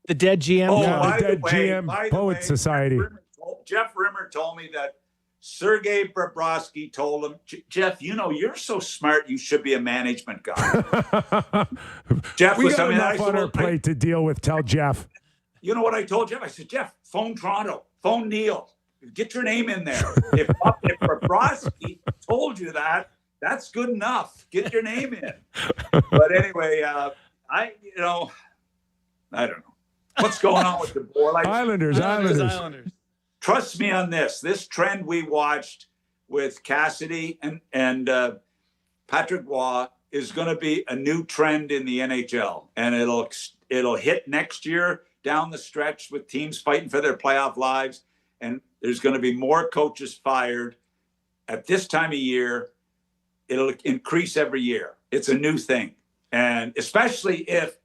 The dead GM. The dead GM Poet Society. Jeff Rimmer told me that Sergei Bobrovsky told him, Jeff, you're so smart, you should be a management guy. Jeff, we got enough on our plate to deal with. Tell Jeff. You know what I told Jeff? I said, Jeff, phone Toronto, phone Neil, get your name in there. If Bobrovsky told you that, that's good enough. Get your name in. But anyway, I don't know. What's going on with the board? Islanders. Trust me on this. This trend we watched with Cassidy and Patrick Waugh is going to be a new trend in the NHL, and it'll hit next year down the stretch with teams fighting for their playoff lives, and there's going to be more coaches fired at this time of year. It'll increase every year. It's a new thing, and especially if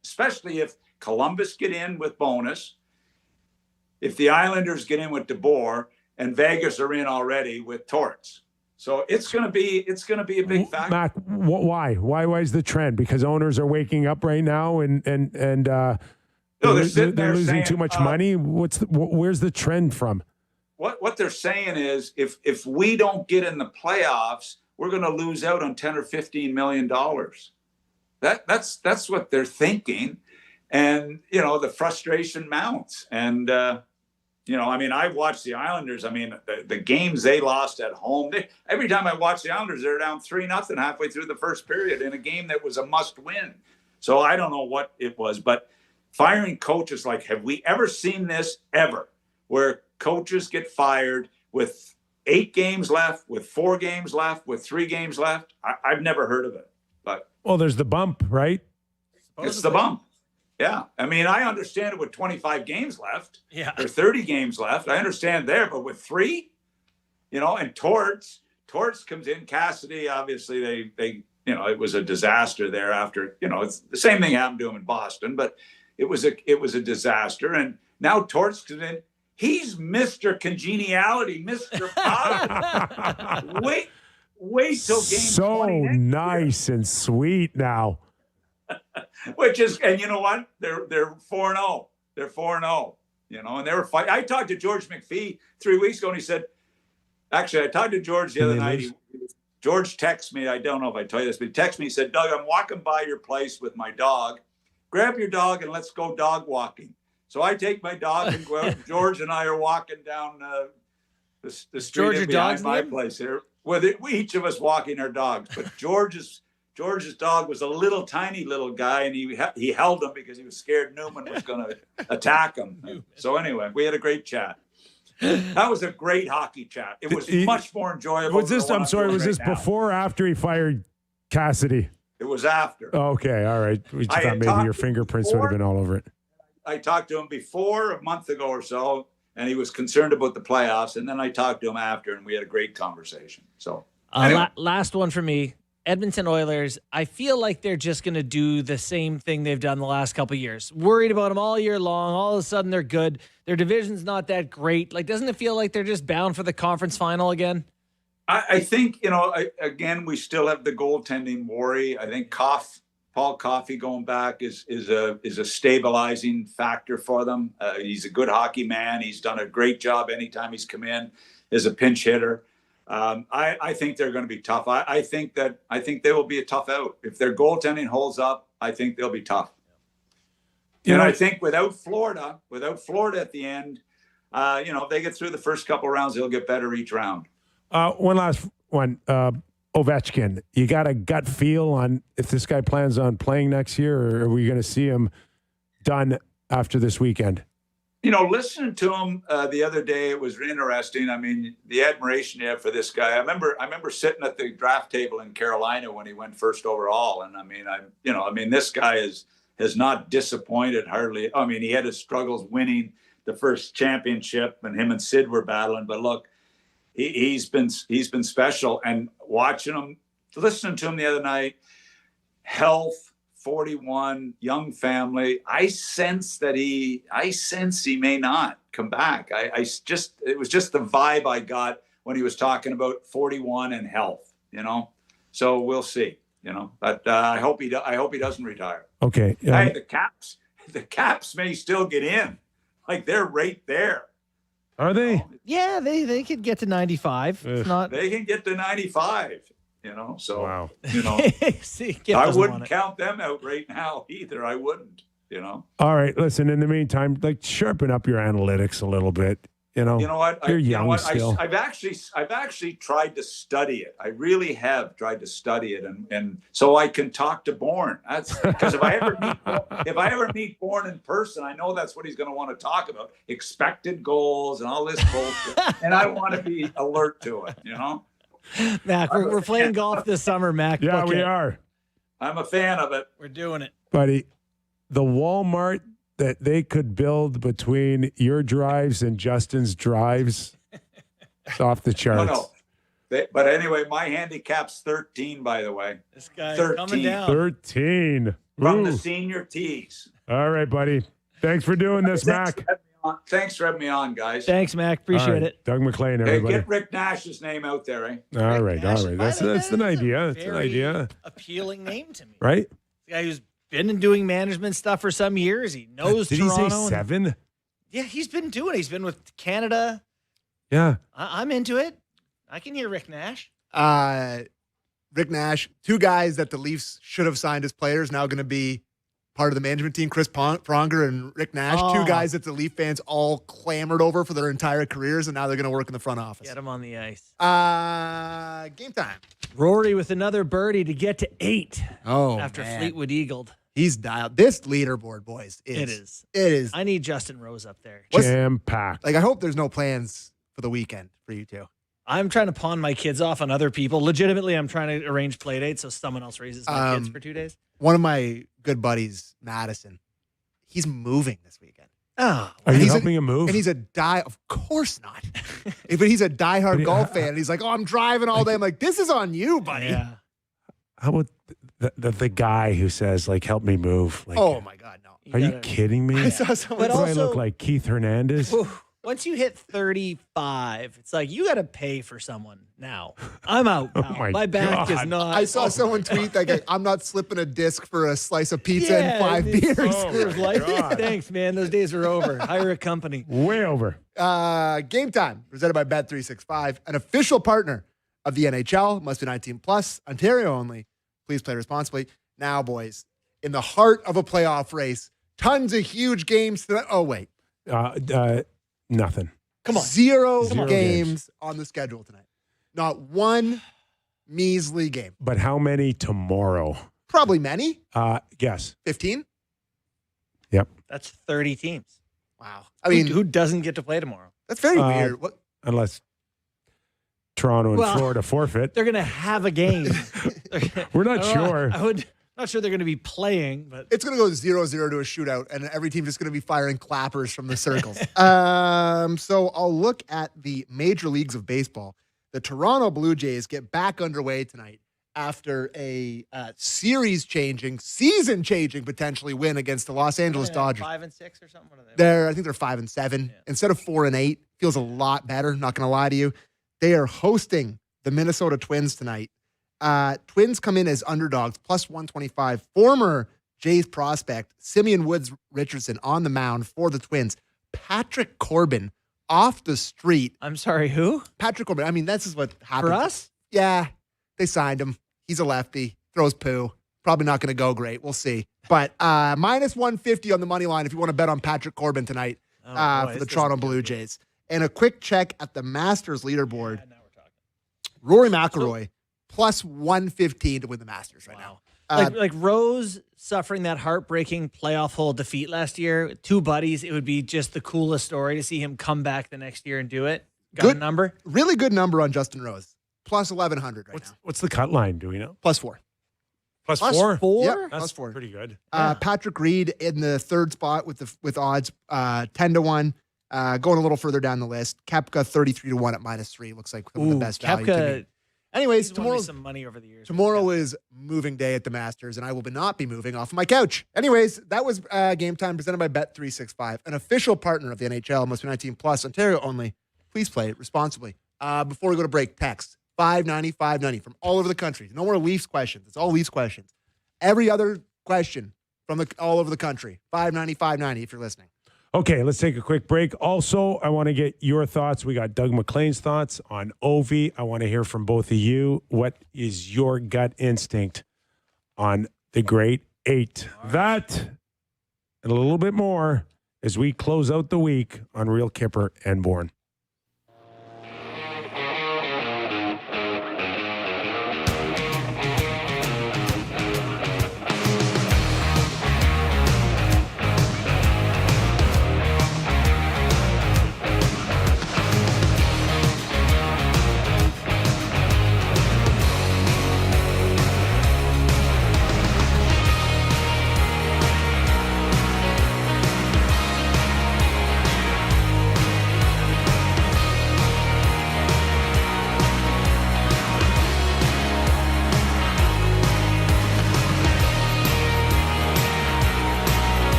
Columbus get in with Bonus. If the Islanders get in with DeBoer and Vegas are in already with Torts. So it's going to be a big factor. Mac, why is the trend? Because owners are waking up right now and they're losing saying, too much money. Where's the trend from? What they're saying is if we don't get in the playoffs, we're going to lose out on $10 or $15 million. That's what they're thinking. And, the frustration mounts. And, I've watched the Islanders. I mean, the games they lost at home. Every time I watch the Islanders, they're down 3-0 halfway through the first period in a game that was a must win. So I don't know what it was. But, firing coaches, like, have we ever seen this ever, where coaches get fired with 8 games left, with 4 games left, with 3 games left? I've never heard of it. But Well, there's the bump, right? it's the bump. Yeah. I mean, I understand it with 25 games left. Yeah. Or 30 games left. I understand there, but with 3, and Torts comes in. Cassidy, obviously, they it was a disaster there after, it's the same thing happened to him in Boston, but it was a disaster. And now Torts comes in. He's Mr. Congeniality, Mr. Positive. Wait till game 20. So nice and sweet now. Which is, and you know what? They're 4-0. They're 4-0. And they were fighting. I talked to George McPhee 3 weeks ago, and he said, actually, I talked to George the other night. George texted me. I don't know if I tell you this, but he texted me. He said, Doug, I'm walking by your place with my dog. Grab your dog and let's go dog walking. So I take my dog and go out. George and I are walking down the street behind my place here. With each of us walking our dogs, but George's dog was a tiny little guy, and he held him because he was scared Newman was going to attack him. So anyway, we had a great chat. That was a great hockey chat. It was much more enjoyable. Was this? I'm sorry. Was this before or after he fired Cassidy? It was after. Okay, all right. We just thought maybe your fingerprints would have been all over it. I talked to him before, a month ago or so, and he was concerned about the playoffs. And then I talked to him after, and we had a great conversation. So anyway. Last one for me. Edmonton Oilers, I feel like they're just going to do the same thing they've done the last couple of years. Worried about them all year long. All of a sudden, they're good. Their division's not that great. Like, doesn't it feel like they're just bound for the conference final again? I think, again, we still have the goaltending worry. I think Paul Coffey going back is a stabilizing factor for them. He's a good hockey man. He's done a great job anytime he's come in as a pinch hitter. I think they're going to be tough. I think they will be a tough out. If their goaltending holds up, I think they'll be tough. I think without Florida at the end, if they get through the first couple rounds, they'll get better each round. One last one. Ovechkin, you got a gut feel on if this guy plans on playing next year, or are we going to see him done after this weekend? Listening to him the other day, it was interesting. I mean, the admiration you have for this guy. I remember sitting at the draft table in Carolina when he went first overall, and this guy has not disappointed hardly. I mean, he had his struggles winning the first championship, and him and Sid were battling. But look, he's been special. And watching him, listening to him the other night, health, 41, young family. I sense he may not come back. It was just the vibe I got when he was talking about 41 and health. So we'll see. But I hope he doesn't retire. Okay. Hey, the Caps may still get in. Like, they're right there. Are they? Yeah, they could get to 95. It's not. They can get to 95. So wow. I wouldn't count them out right now either. I wouldn't. All right. Listen. In the meantime, sharpen up your analytics a little bit. You know what? You're young still. I've actually tried to study it. I really have tried to study it, and so I can talk to Bourne. That's because if I ever meet Bourne in person, I know that's what he's going to want to talk about: expected goals and all this bullshit. And I want to be alert to it. Mac, we're playing golf this summer, Mac. Yeah, we are. I'm a fan of it. We're doing it, buddy. The Walmart that they could build between your drives and Justin's drives, it's off the charts. No. But anyway, my handicap's 13, by the way. This guy's 13. coming down. 13. From the senior tees. All right, buddy. Thanks for doing this, Mac. Thanks for having me on, guys. Thanks, Mac. Appreciate it. Doug MacLean, everybody. Get Rick Nash's name out there, eh? All right. That's an idea. That's an idea. Appealing name to me. Right? The guy who's been doing management stuff for some years. He knows Toronto. Did he say 7? Yeah, he's been doing it. He's been with Canada. Yeah. I'm into it. I can hear Rick Nash. Rick Nash, 2 guys that the Leafs should have signed as players, now going to be part of the management team, Chris Pronger and Rick Nash, 2 guys that the Leaf fans all clamored over for their entire careers, and now they're going to work in the front office. Get them on the ice. Game time. Rory with another birdie to get to 8. Oh, after man. Fleetwood eagled. He's dialed. This leaderboard, boys, It is. It is. I need Justin Rose up there. Jam-packed. Like, I hope there's no plans for the weekend for you two. I'm trying to pawn my kids off on other people. Legitimately, I'm trying to arrange play dates so someone else raises my kids for 2 days. One of my good buddies, Madison, he's moving this weekend. Oh, Are you helping him move? And he's of course not. But he's a diehard golf fan. And he's like, oh, I'm driving all day. I'm like, this is on you, buddy. yeah. How about the guy who says, like, help me move? Like, Oh, my God, no. are you kidding me? I saw someone. But Do I also- look like Keith Hernandez? Once you hit 35, it's like you got to pay for someone now. I'm out. Oh Now. my back is God. not. I saw someone tweet, like, I'm not slipping a disc for a slice of pizza Yeah, and 5 it's- beers. Oh, my Like, God. thanks, man. Those days are over. Hire a company. Way over. Game Time, presented by Bet365, an official partner of the NHL. Must be 19 plus. Ontario only. Please play responsibly. Now, boys, in the heart of a playoff race, tons of huge games. Oh, wait. Nothing. Come on. Zero Zero games on the schedule tonight. Not one measly game. But how many tomorrow? Probably many. Guess. 15? That's 30 teams. Wow. I mean, who doesn't get to play tomorrow? that's very weird. What? Unless Toronto and Well, Florida forfeit. They're going to have a game. We're not sure. Not sure they're going to be playing, but It's going to go 0-0 to a shootout, and every team just going to be firing clappers from the circles. So I'll look at the major leagues of baseball. The Toronto Blue Jays get back underway tonight after a series-changing, season-changing potentially win against the Los Angeles Dodgers. 5-6 or something. What are they? I think they're 5-7 Yeah. instead of 4-8. Feels a lot better. Not going to lie to you. They are hosting the Minnesota Twins tonight. Twins come in as underdogs, plus 125. Former Jays prospect Simeon Woods Richardson on the mound for the Twins. Patrick Corbin off the street. I'm sorry, who? Patrick Corbin. I mean, this is what happened. For us? Yeah, they signed him. He's a lefty. Throws poo. Probably not going to go great. We'll see. But minus 150 on the money line if you want to bet on Patrick Corbin tonight for the Toronto Blue Jays. And a quick check at the Masters leaderboard. Yeah, now we're talking. Rory McIlroy, plus 115 to win the Masters right now. Like Rose suffering that heartbreaking playoff hole defeat last year, 2 buddies, it would be just the coolest story to see him come back the next year and do it. Got Good a number? Really good number on Justin Rose. Plus 1,100 right now. What's the cut line? Do we know? Plus 4. Plus Plus 4? 4? Yep, That's plus 4. pretty good. Patrick Reed in the third spot with odds 10-1. Going a little further down the list. Koepka 33-1 at minus 3. Looks like some of the best value to me. Koepka, Anyways, he's won me tomorrow some money over the years. Tomorrow is moving day at the Masters, and I will not be moving off of my couch. Anyways, that was Game Time presented by Bet365, an official partner of the NHL, must be 19 plus, Ontario only. Please play responsibly. Before we go to break, text 590-590 from all over the country. No more Leafs questions. It's all Leafs questions. Every other question from all over the country. 590-590 if you're listening. Okay, let's take a quick break. Also, I want to get your thoughts. We got Doug MacLean's thoughts on Ovi. I want to hear from both of you. What is your gut instinct on the Great 8? That and a little bit more as we close out the week on Real Kyper and Bourne.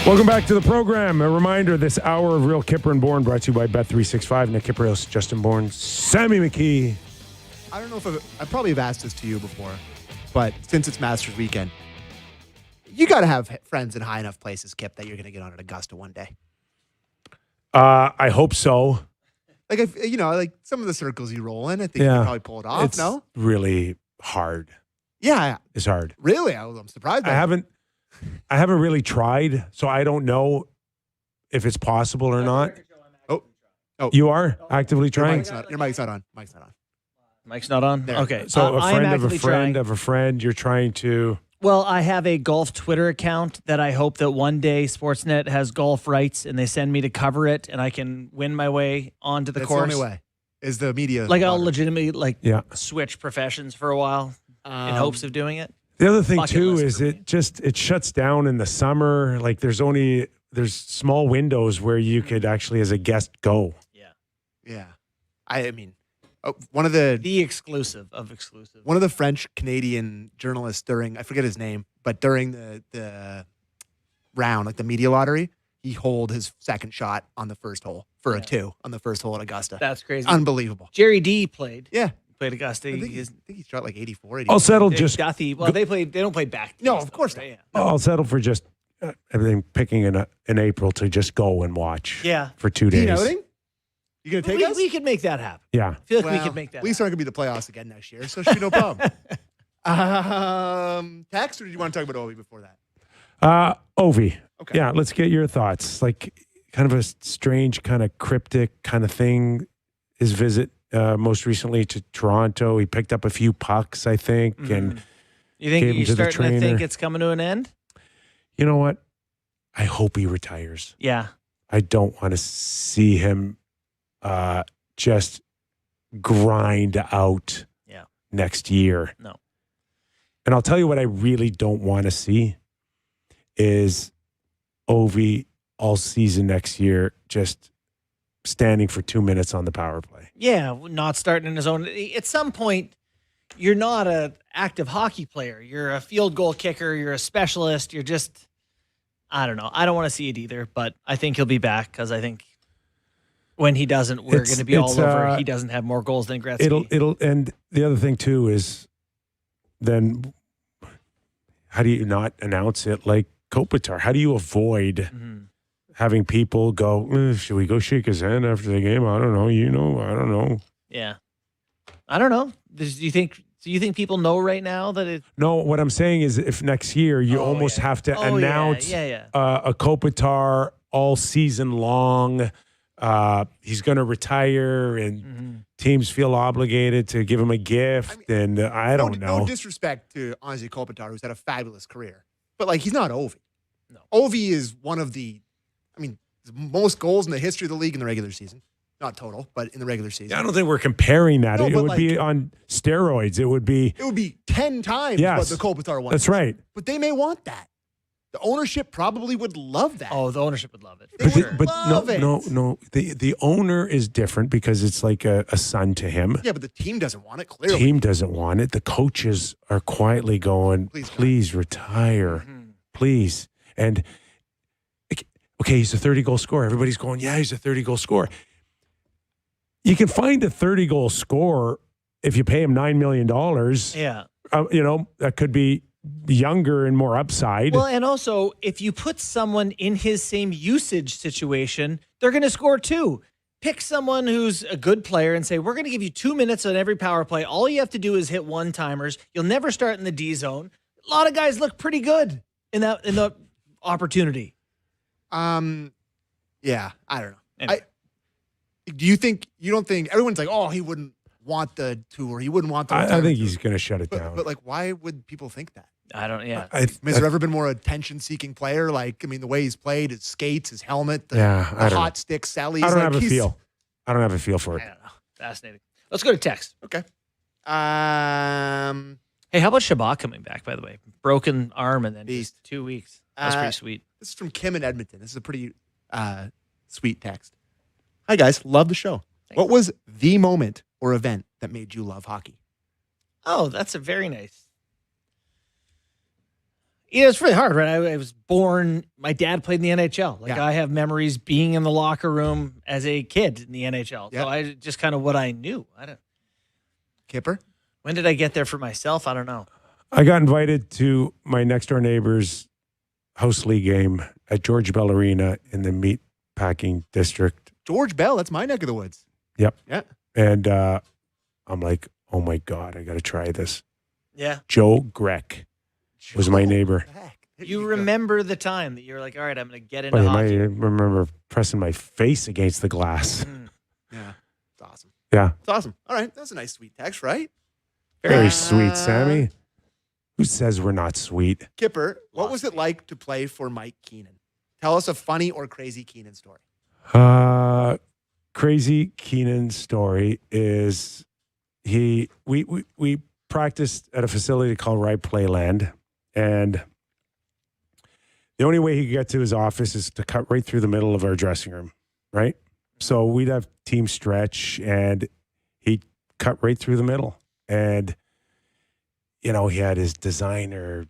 Welcome back to the program. A reminder, this hour of Real Kyper Bourne brought to you by Bet365. Nick Kypreos, Justin Bourne, Sammy McKee. I don't know if I probably have asked this to you before, but since it's Masters weekend, you got to have friends in high enough places, Kip, that you're going to get on at Augusta one day. I hope so. Like, like some of the circles you roll in, I think you can probably pull it off. It's really hard. Yeah. It's hard. Really? I'm surprised. I haven't really tried, so I don't know if it's possible or not. Oh, you are actively trying? Your mic's not on. Mic's not on? There. Okay. So a friend of a actively friend trying. of a friend, you're trying to... Well, I have a golf Twitter account that I hope that one day Sportsnet has golf rights and they send me to cover it and I can win my way onto the course. That's the only way, is the media. Like I'll legitimately Yeah. switch professions for a while in hopes of doing it. The other thing, Bucket too, list is for me. it shuts down in the summer. Like there's small windows where you could actually, as a guest, go. Yeah. I mean, one of the exclusive of exclusive. One of the French-Canadian journalists I forget his name, but during the round, like the media lottery, he holed his second shot on the first hole for a 2 on the first hole at Augusta. That's crazy. Unbelievable. Jerry D played. Yeah. Played Augusta. I think he shot like 84, 85. I'll settle just... Duthie. Well, they don't play back. No, of course not. Yeah. I'll settle for just everything picking in April to just go and watch. Yeah. For 2 days. You know what? You going to take us? We could make that happen. Yeah. I feel like we could make that At least aren't going to be the playoffs again next year, so it should be no problem. Text, or did you want to talk about Ovi before that? Ovi. Okay. Yeah, let's get your thoughts. Like kind of a strange, kind of cryptic kind of thing. His visit most recently to Toronto. He picked up a few pucks, I think, and You think gave you're them to the starting to think trainer. it's coming to an end? You know what? I hope he retires. Yeah. I don't want to see him just grind out next year. No. And I'll tell you what I really don't want to see is Ovi all season next year just standing for 2 minutes on the power play. Yeah, not starting in his own. At some point, you're not an active hockey player. You're a field goal kicker. You're a specialist. You're just, I don't know. I don't want to see it either, but I think he'll be back because I think when he doesn't, we're going to be all over. He doesn't have more goals than Gretzky. It'll, and the other thing too is then how do you not announce it like Kopitar? How do you avoid having people go, should we go shake his hand after the game? I don't know. I don't know. Yeah. I don't know. Do you think people know right now that it? No, what I'm saying is if next year you almost have to announce a Kopitar all season long, he's going to retire and teams feel obligated to give him a gift. And I don't know. No disrespect to Anze Kopitar, who's had a fabulous career, but like he's not Ovi. No. Ovi is one of the most goals in the history of the league in the regular season. Not total, but in the regular season. I don't think we're comparing that. No, it would be on steroids. It would be 10 times what the Kopitar one. That's right. But they may want that. The ownership probably would love that. Oh, the ownership would love it. No. The owner is different because it's like a son to him. Yeah, but the team doesn't want it, clearly. Team doesn't want it. The coaches are quietly going, please retire. Please. And, okay, he's a 30-goal scorer. Everybody's going, yeah, he's a 30-goal scorer. You can find a 30-goal scorer if you pay him $9 million. Yeah. That could be younger and more upside. Well, and also, if you put someone in his same usage situation, they're going to score too. Pick someone who's a good player and say, we're going to give you 2 minutes on every power play. All you have to do is hit one-timers. You'll never start in the D zone. A lot of guys look pretty good in the opportunity. Yeah, I don't know. Anyway. You don't think everyone's like, oh, he wouldn't want the tour. He wouldn't want the I think he's going to shut it down. But like, why would people think that? I don't, yeah. Has there ever been more attention-seeking player? Like, the way he's played, his skates, his helmet, the hot know. Stick sellies. I don't have a feel. I don't have a feel for it. I don't know. Fascinating. Let's go to text. Okay. Hey, how about Shabbat coming back, by the way? Broken arm and then just 2 weeks. That's pretty sweet. This is from Kim in Edmonton. This is a pretty sweet text. Hi, guys. Love the show. Thanks. What was the moment or event that made you love hockey? Oh, that's a very nice. Yeah, it's really hard, right? I was born, my dad played in the NHL. Like, Yeah. I have memories being in the locker room as a kid in the NHL. Yeah. So I just kind of what I knew. Kipper? When did I get there for myself? I don't know. I got invited to my next door neighbor's house league game at George Bell Arena in the meat packing district. George Bell, that's my neck of the woods. Yep. Yeah. And I'm like, oh my God, I got to try this. Yeah. Joe Grech was my neighbor. You remember the time that you were like, all right, I'm going to get into I hockey. remember pressing my face against the glass. Yeah. It's awesome. Yeah. It's awesome. All right. That's a nice sweet text, right? Very sweet, Sammy. Who says we're not sweet? Kipper, what was it like to play for Mike Keenan? Tell us a funny or crazy Keenan story. Crazy Keenan story is we practiced at a facility called Right Playland, and the only way he could get to his office is to cut right through the middle of our dressing room, right? So we'd have team stretch, and he'd cut right through the middle. And, you know, he had his designer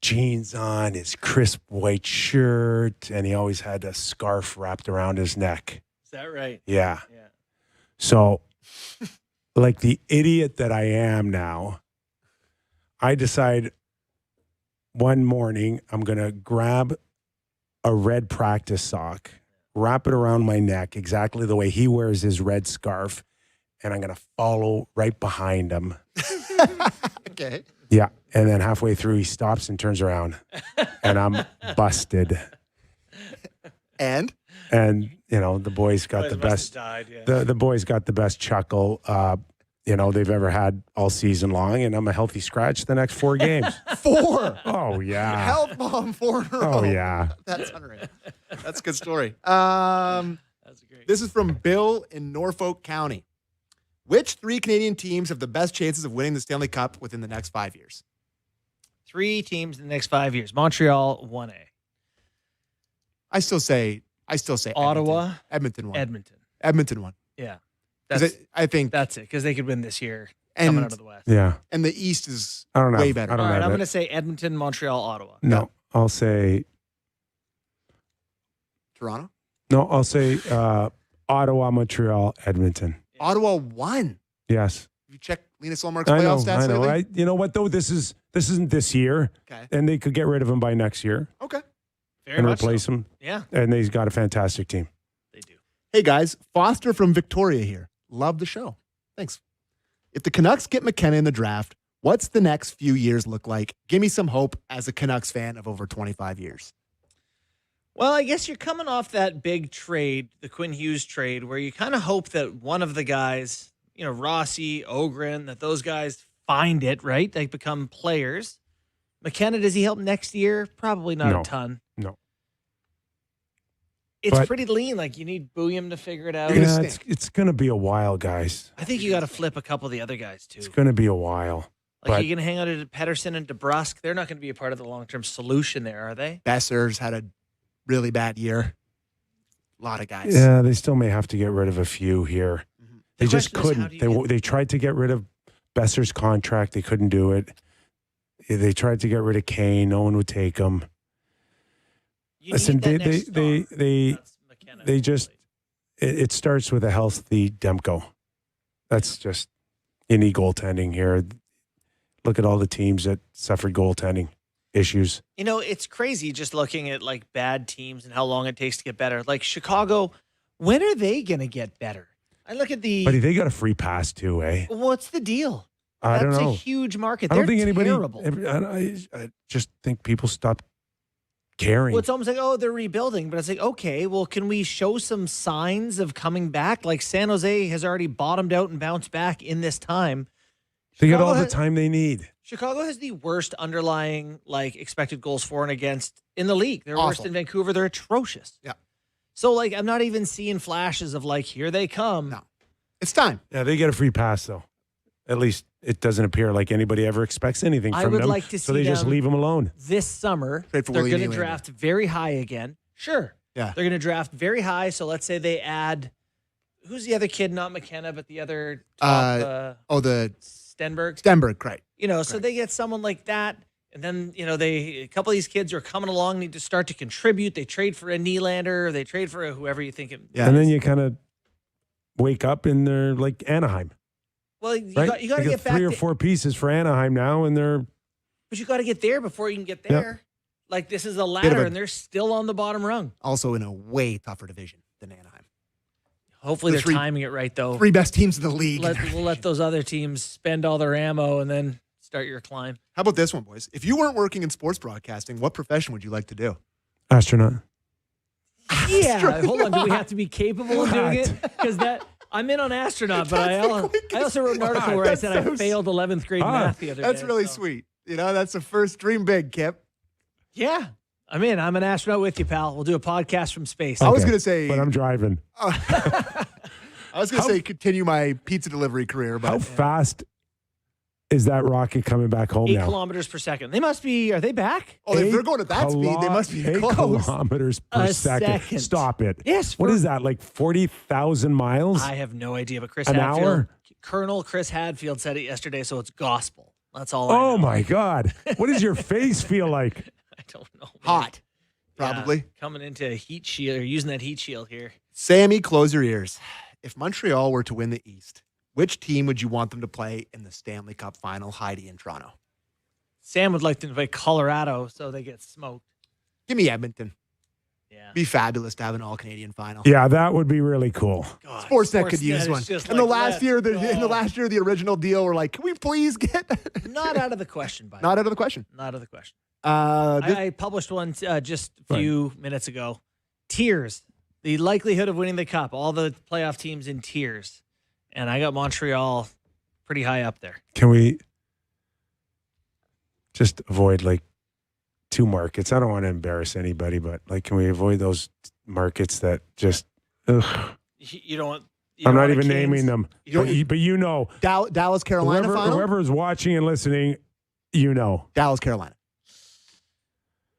jeans on, his crisp white shirt, and he always had a scarf wrapped around his neck. Is that right? Yeah. Yeah. So, like the idiot that I am now, I decide one morning I'm going to grab a red practice sock, wrap it around my neck exactly the way he wears his red scarf, and I'm going to follow right behind him. Okay. Yeah. And then halfway through, he stops and turns around, and I'm busted. And? And, you know, the boys got the best. The boys got the best chuckle, they've ever had all season long, and I'm a healthy scratch the next 4 games. 4. Oh yeah. Health bomb 4 in a row. Oh yeah. That's unreal. That's a good story. That's great. This is from Bill in Norfolk County. Which 3 Canadian teams have the best chances of winning the Stanley Cup within the next 5 years? 3 teams in the next 5 years. Montreal, 1A. I still say Ottawa. Edmonton 1. Edmonton. 1. Yeah. I think that's it, because they could win this year And- coming out of the West. Yeah. and the East is I don't know. way better. I don't All right, have I'm it. going to say Edmonton, Montreal, Ottawa. No, I'll say Toronto? no. I'll say Ottawa, Montreal, Edmonton. Ottawa 1. Yes. Have you checked Lena Solmark's I know. playoff stats I know. lately? You know what though? This isn't this year, Okay. and they could get rid of him by next year Okay. Very and much replace so. him. Yeah, And they've got a fantastic team. they do. Hey guys, Foster from Victoria here. Love the show. Thanks. If the Canucks get McKenna in the draft, what's the next few years look like? Give me some hope as a Canucks fan of over 25 years. Well, I guess you're coming off that big trade, the Quinn Hughes trade, where you kind of hope that one of the guys, Rossi, Ogren, that those guys find it, right? They become players. McKenna, does he help next year? Probably not No. a ton. No. It's But- pretty lean. Like, you need Booyam to figure it out. You're gonna Yeah, it's going to be a while, guys. I think you got to flip a couple of the other guys, too. It's going to be a while. Like, but- are you going to hang out at Pedersen and DeBrusque? They're not going to be a part of the long-term solution there, are they? Besser's had a really bad year. A lot of guys. Yeah, they still may have to get rid of a few here. They The just question is, how couldn't. do you They tried to get rid of Besser's contract. They couldn't do it. They tried to get rid of Kane. No one would take him. You Listen, need that next star. That's McKenna, they just hopefully. it starts with a healthy Demko. That's just you need goaltending here. Look at all the teams that suffered goaltending issues. It's crazy just looking at like bad teams and how long it takes to get better. Like Chicago, when are they going to get better? I look at the. But they got a free pass too, eh? What's the deal? I don't That's know. a huge market. I don't They're think anybody. terrible. I just think people stopped caring. Well, it's almost like, they're rebuilding, but it's like, okay, well, can we show some signs of coming back? Like San Jose has already bottomed out and bounced back in this time. They got all Chicago the has- time they need. Chicago has the worst underlying expected goals for and against in the league. They're worse Awful. than Vancouver. They're atrocious. Yeah. So I'm not even seeing flashes of here they come. No. It's time. Yeah, they get a free pass though. At least it doesn't appear like anybody ever expects anything I from would them. like to so see they just them- leave them alone. This summer, Trade for they're Willie going to Nylander. draft very high again. Sure. Yeah. They're going to draft very high. So let's say they add, who's the other kid? Not McKenna, but the other top, The Stenberg. Stenberg, right. So they get someone like that. And then, a couple of these kids are coming along, need to start to contribute. They trade for a Nylander, they trade for whoever you think it is. And then you kind of wake up and they're like Anaheim. Well, you right? got to get back 3 or 4 pieces for Anaheim now, and they're. But you got to get there before you can get there. Like, this is a ladder, and they're still on the bottom rung. Also in a way tougher division than Anaheim. Hopefully they're timing it right, though. 3 best teams in the league. We'll let those other teams spend all their ammo and then start your climb. How about this one, boys? If you weren't working in sports broadcasting, what profession would you like to do? Astronaut. Yeah. Hold on. Do we have to be capable of doing it? Because I'm in on astronaut, but I also wrote an article where I said I failed 11th grade math the other day. That's really sweet. That's the first dream big, Kip. Yeah. I'm in. I'm an astronaut with you, pal. We'll do a podcast from space. I was going to say. But I'm driving. I was going to say continue my pizza delivery career. But how fast is that rocket coming back home 8 now? kilometers per second. They must be. Are they back? Oh, if they're going at that speed, they must be 8 close. kilometers per second. Stop it. Yes. What is that, like 40,000 miles? I have no idea, but An hour? Colonel Chris Hadfield said it yesterday, so it's gospel. That's all Oh, my God. What does your face feel like? I don't know. Hot, probably. Yeah, coming into a heat shield, or using that heat shield here. Sammy, close your ears. If Montreal were to win the East, which team would you want them to play in the Stanley Cup final, Heidi in Toronto? Sam would like to invite Colorado so they get smoked. Give me Edmonton. Yeah. Be fabulous to have an all-Canadian final. Yeah, that would be really cool. God, Sportsnet could use one. In the last year, the original deal, we're like, can we please get? Not out of the question, by Not out of the question. Not out of the question. I I published one just a few minutes ago. Tiers. The likelihood of winning the cup. All the playoff teams in tiers. And I got Montreal pretty high up there. Can we just avoid like 2 markets? I don't want to embarrass anybody, but like, can we avoid those markets that just, ugh. You don't want. I'm not even naming them. But you know. Dallas, Carolina final? Whoever's watching and listening, you know. Dallas, Carolina.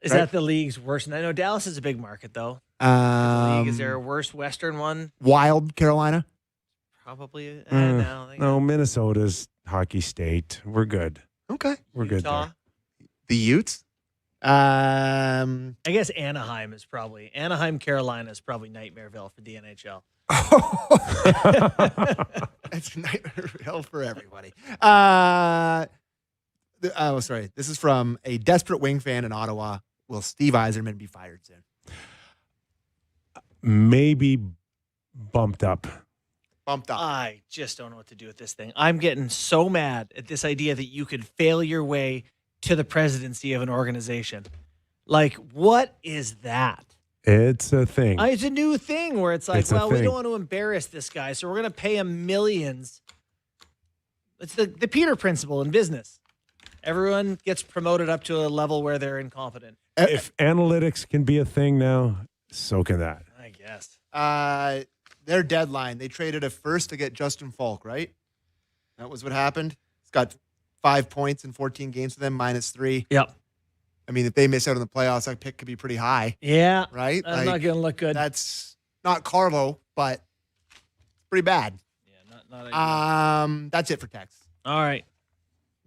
Is that the league's worst? I know Dallas is a big market, though. Is there a worse Western one? Wild, Carolina? Probably. No, Minnesota's hockey state. We're good. Okay. We're good there. The Utes? I guess Anaheim, Carolina is probably Nightmareville for the NHL. It's Nightmareville for everybody. Sorry. This is from a desperate Wing fan in Ottawa. Will Steve Yzerman be fired soon? Maybe bumped up. I just don't know what to do with this thing. I'm getting so mad at this idea that you could fail your way to the presidency of an organization. Like, what is that? It's a thing. It's a new thing where it's like, we don't want to embarrass this guy, so we're going to pay him millions. It's the Peter principle in business. Everyone gets promoted up to a level where they're incompetent. If analytics can be a thing now, so can that. I guess. Their deadline, they traded a first to get Justin Falk, right? That was what happened. He's got 5 points in 14 games for them, -3. Yep. I mean, if they miss out on the playoffs, that pick could be pretty high. Yeah. Right? That's not going to look good. That's not Carlo, but pretty bad. Yeah, not that's it for text. All right.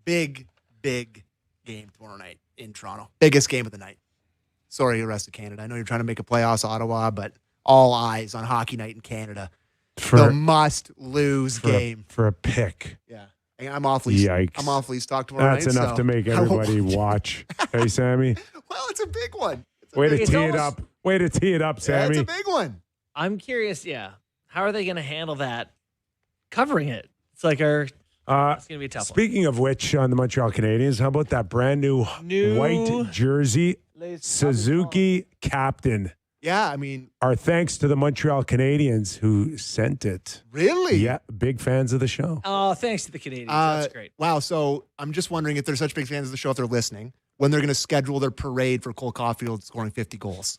Big game tomorrow night in Toronto. Biggest game of the night. Sorry, the rest of Canada. I know you're trying to make a playoffs, Ottawa, but all eyes on Hockey Night in Canada. The must-lose game. For a pick. Yeah. I'm awfully stoked tomorrow night. That's enough to make everybody watch. Hey, Sammy. Well, it's a big one. Way to tee it up. Way to tee it up, Sammy. Yeah, it's a big one. I'm curious, how are they going to handle that? Covering it. It's like it's going to be a tough one. Speaking of which, on the Montreal Canadiens, how about that brand new white jersey? Suzuki captain. Yeah, I mean, our thanks to the Montreal Canadiens who sent it. Really? Yeah, big fans of the show. Oh, thanks to the Canadiens. That's great. Wow. So I'm just wondering if they're such big fans of the show, if they're listening, when they're going to schedule their parade for Cole Caulfield scoring 50 goals.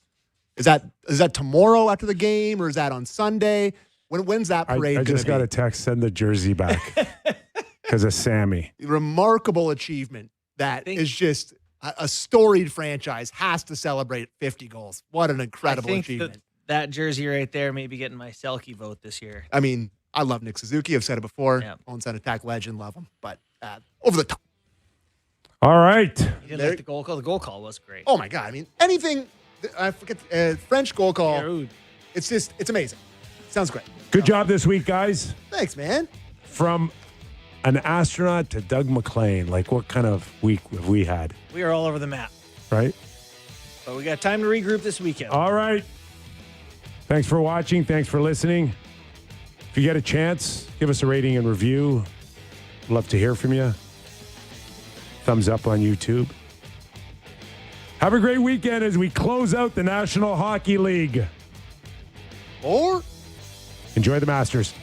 Is that tomorrow after the game, or is that on Sunday? When's that parade? I just got a text, send the jersey back because of Sammy. Remarkable achievement. That is just a storied franchise has to celebrate 50 goals. What an incredible achievement. That jersey right there may be getting my Selke vote this year. I mean, I love Nick Suzuki. I've said it before. Owns that attack legend. Love him. But over the top. All right. You didn't like the goal call? The goal call was great. Oh my God! I mean, anything. I forget French goal call. Dude. It's amazing. Sounds great. Good job this week, guys. Thanks, man. From an astronaut to Doug MacLean. Like, what kind of week have we had? We are all over the map. Right? But we got time to regroup this weekend. All right. Thanks for watching. Thanks for listening. If you get a chance, give us a rating and review. Love to hear from you. Thumbs up on YouTube. Have a great weekend as we close out the National Hockey League. Or enjoy the Masters.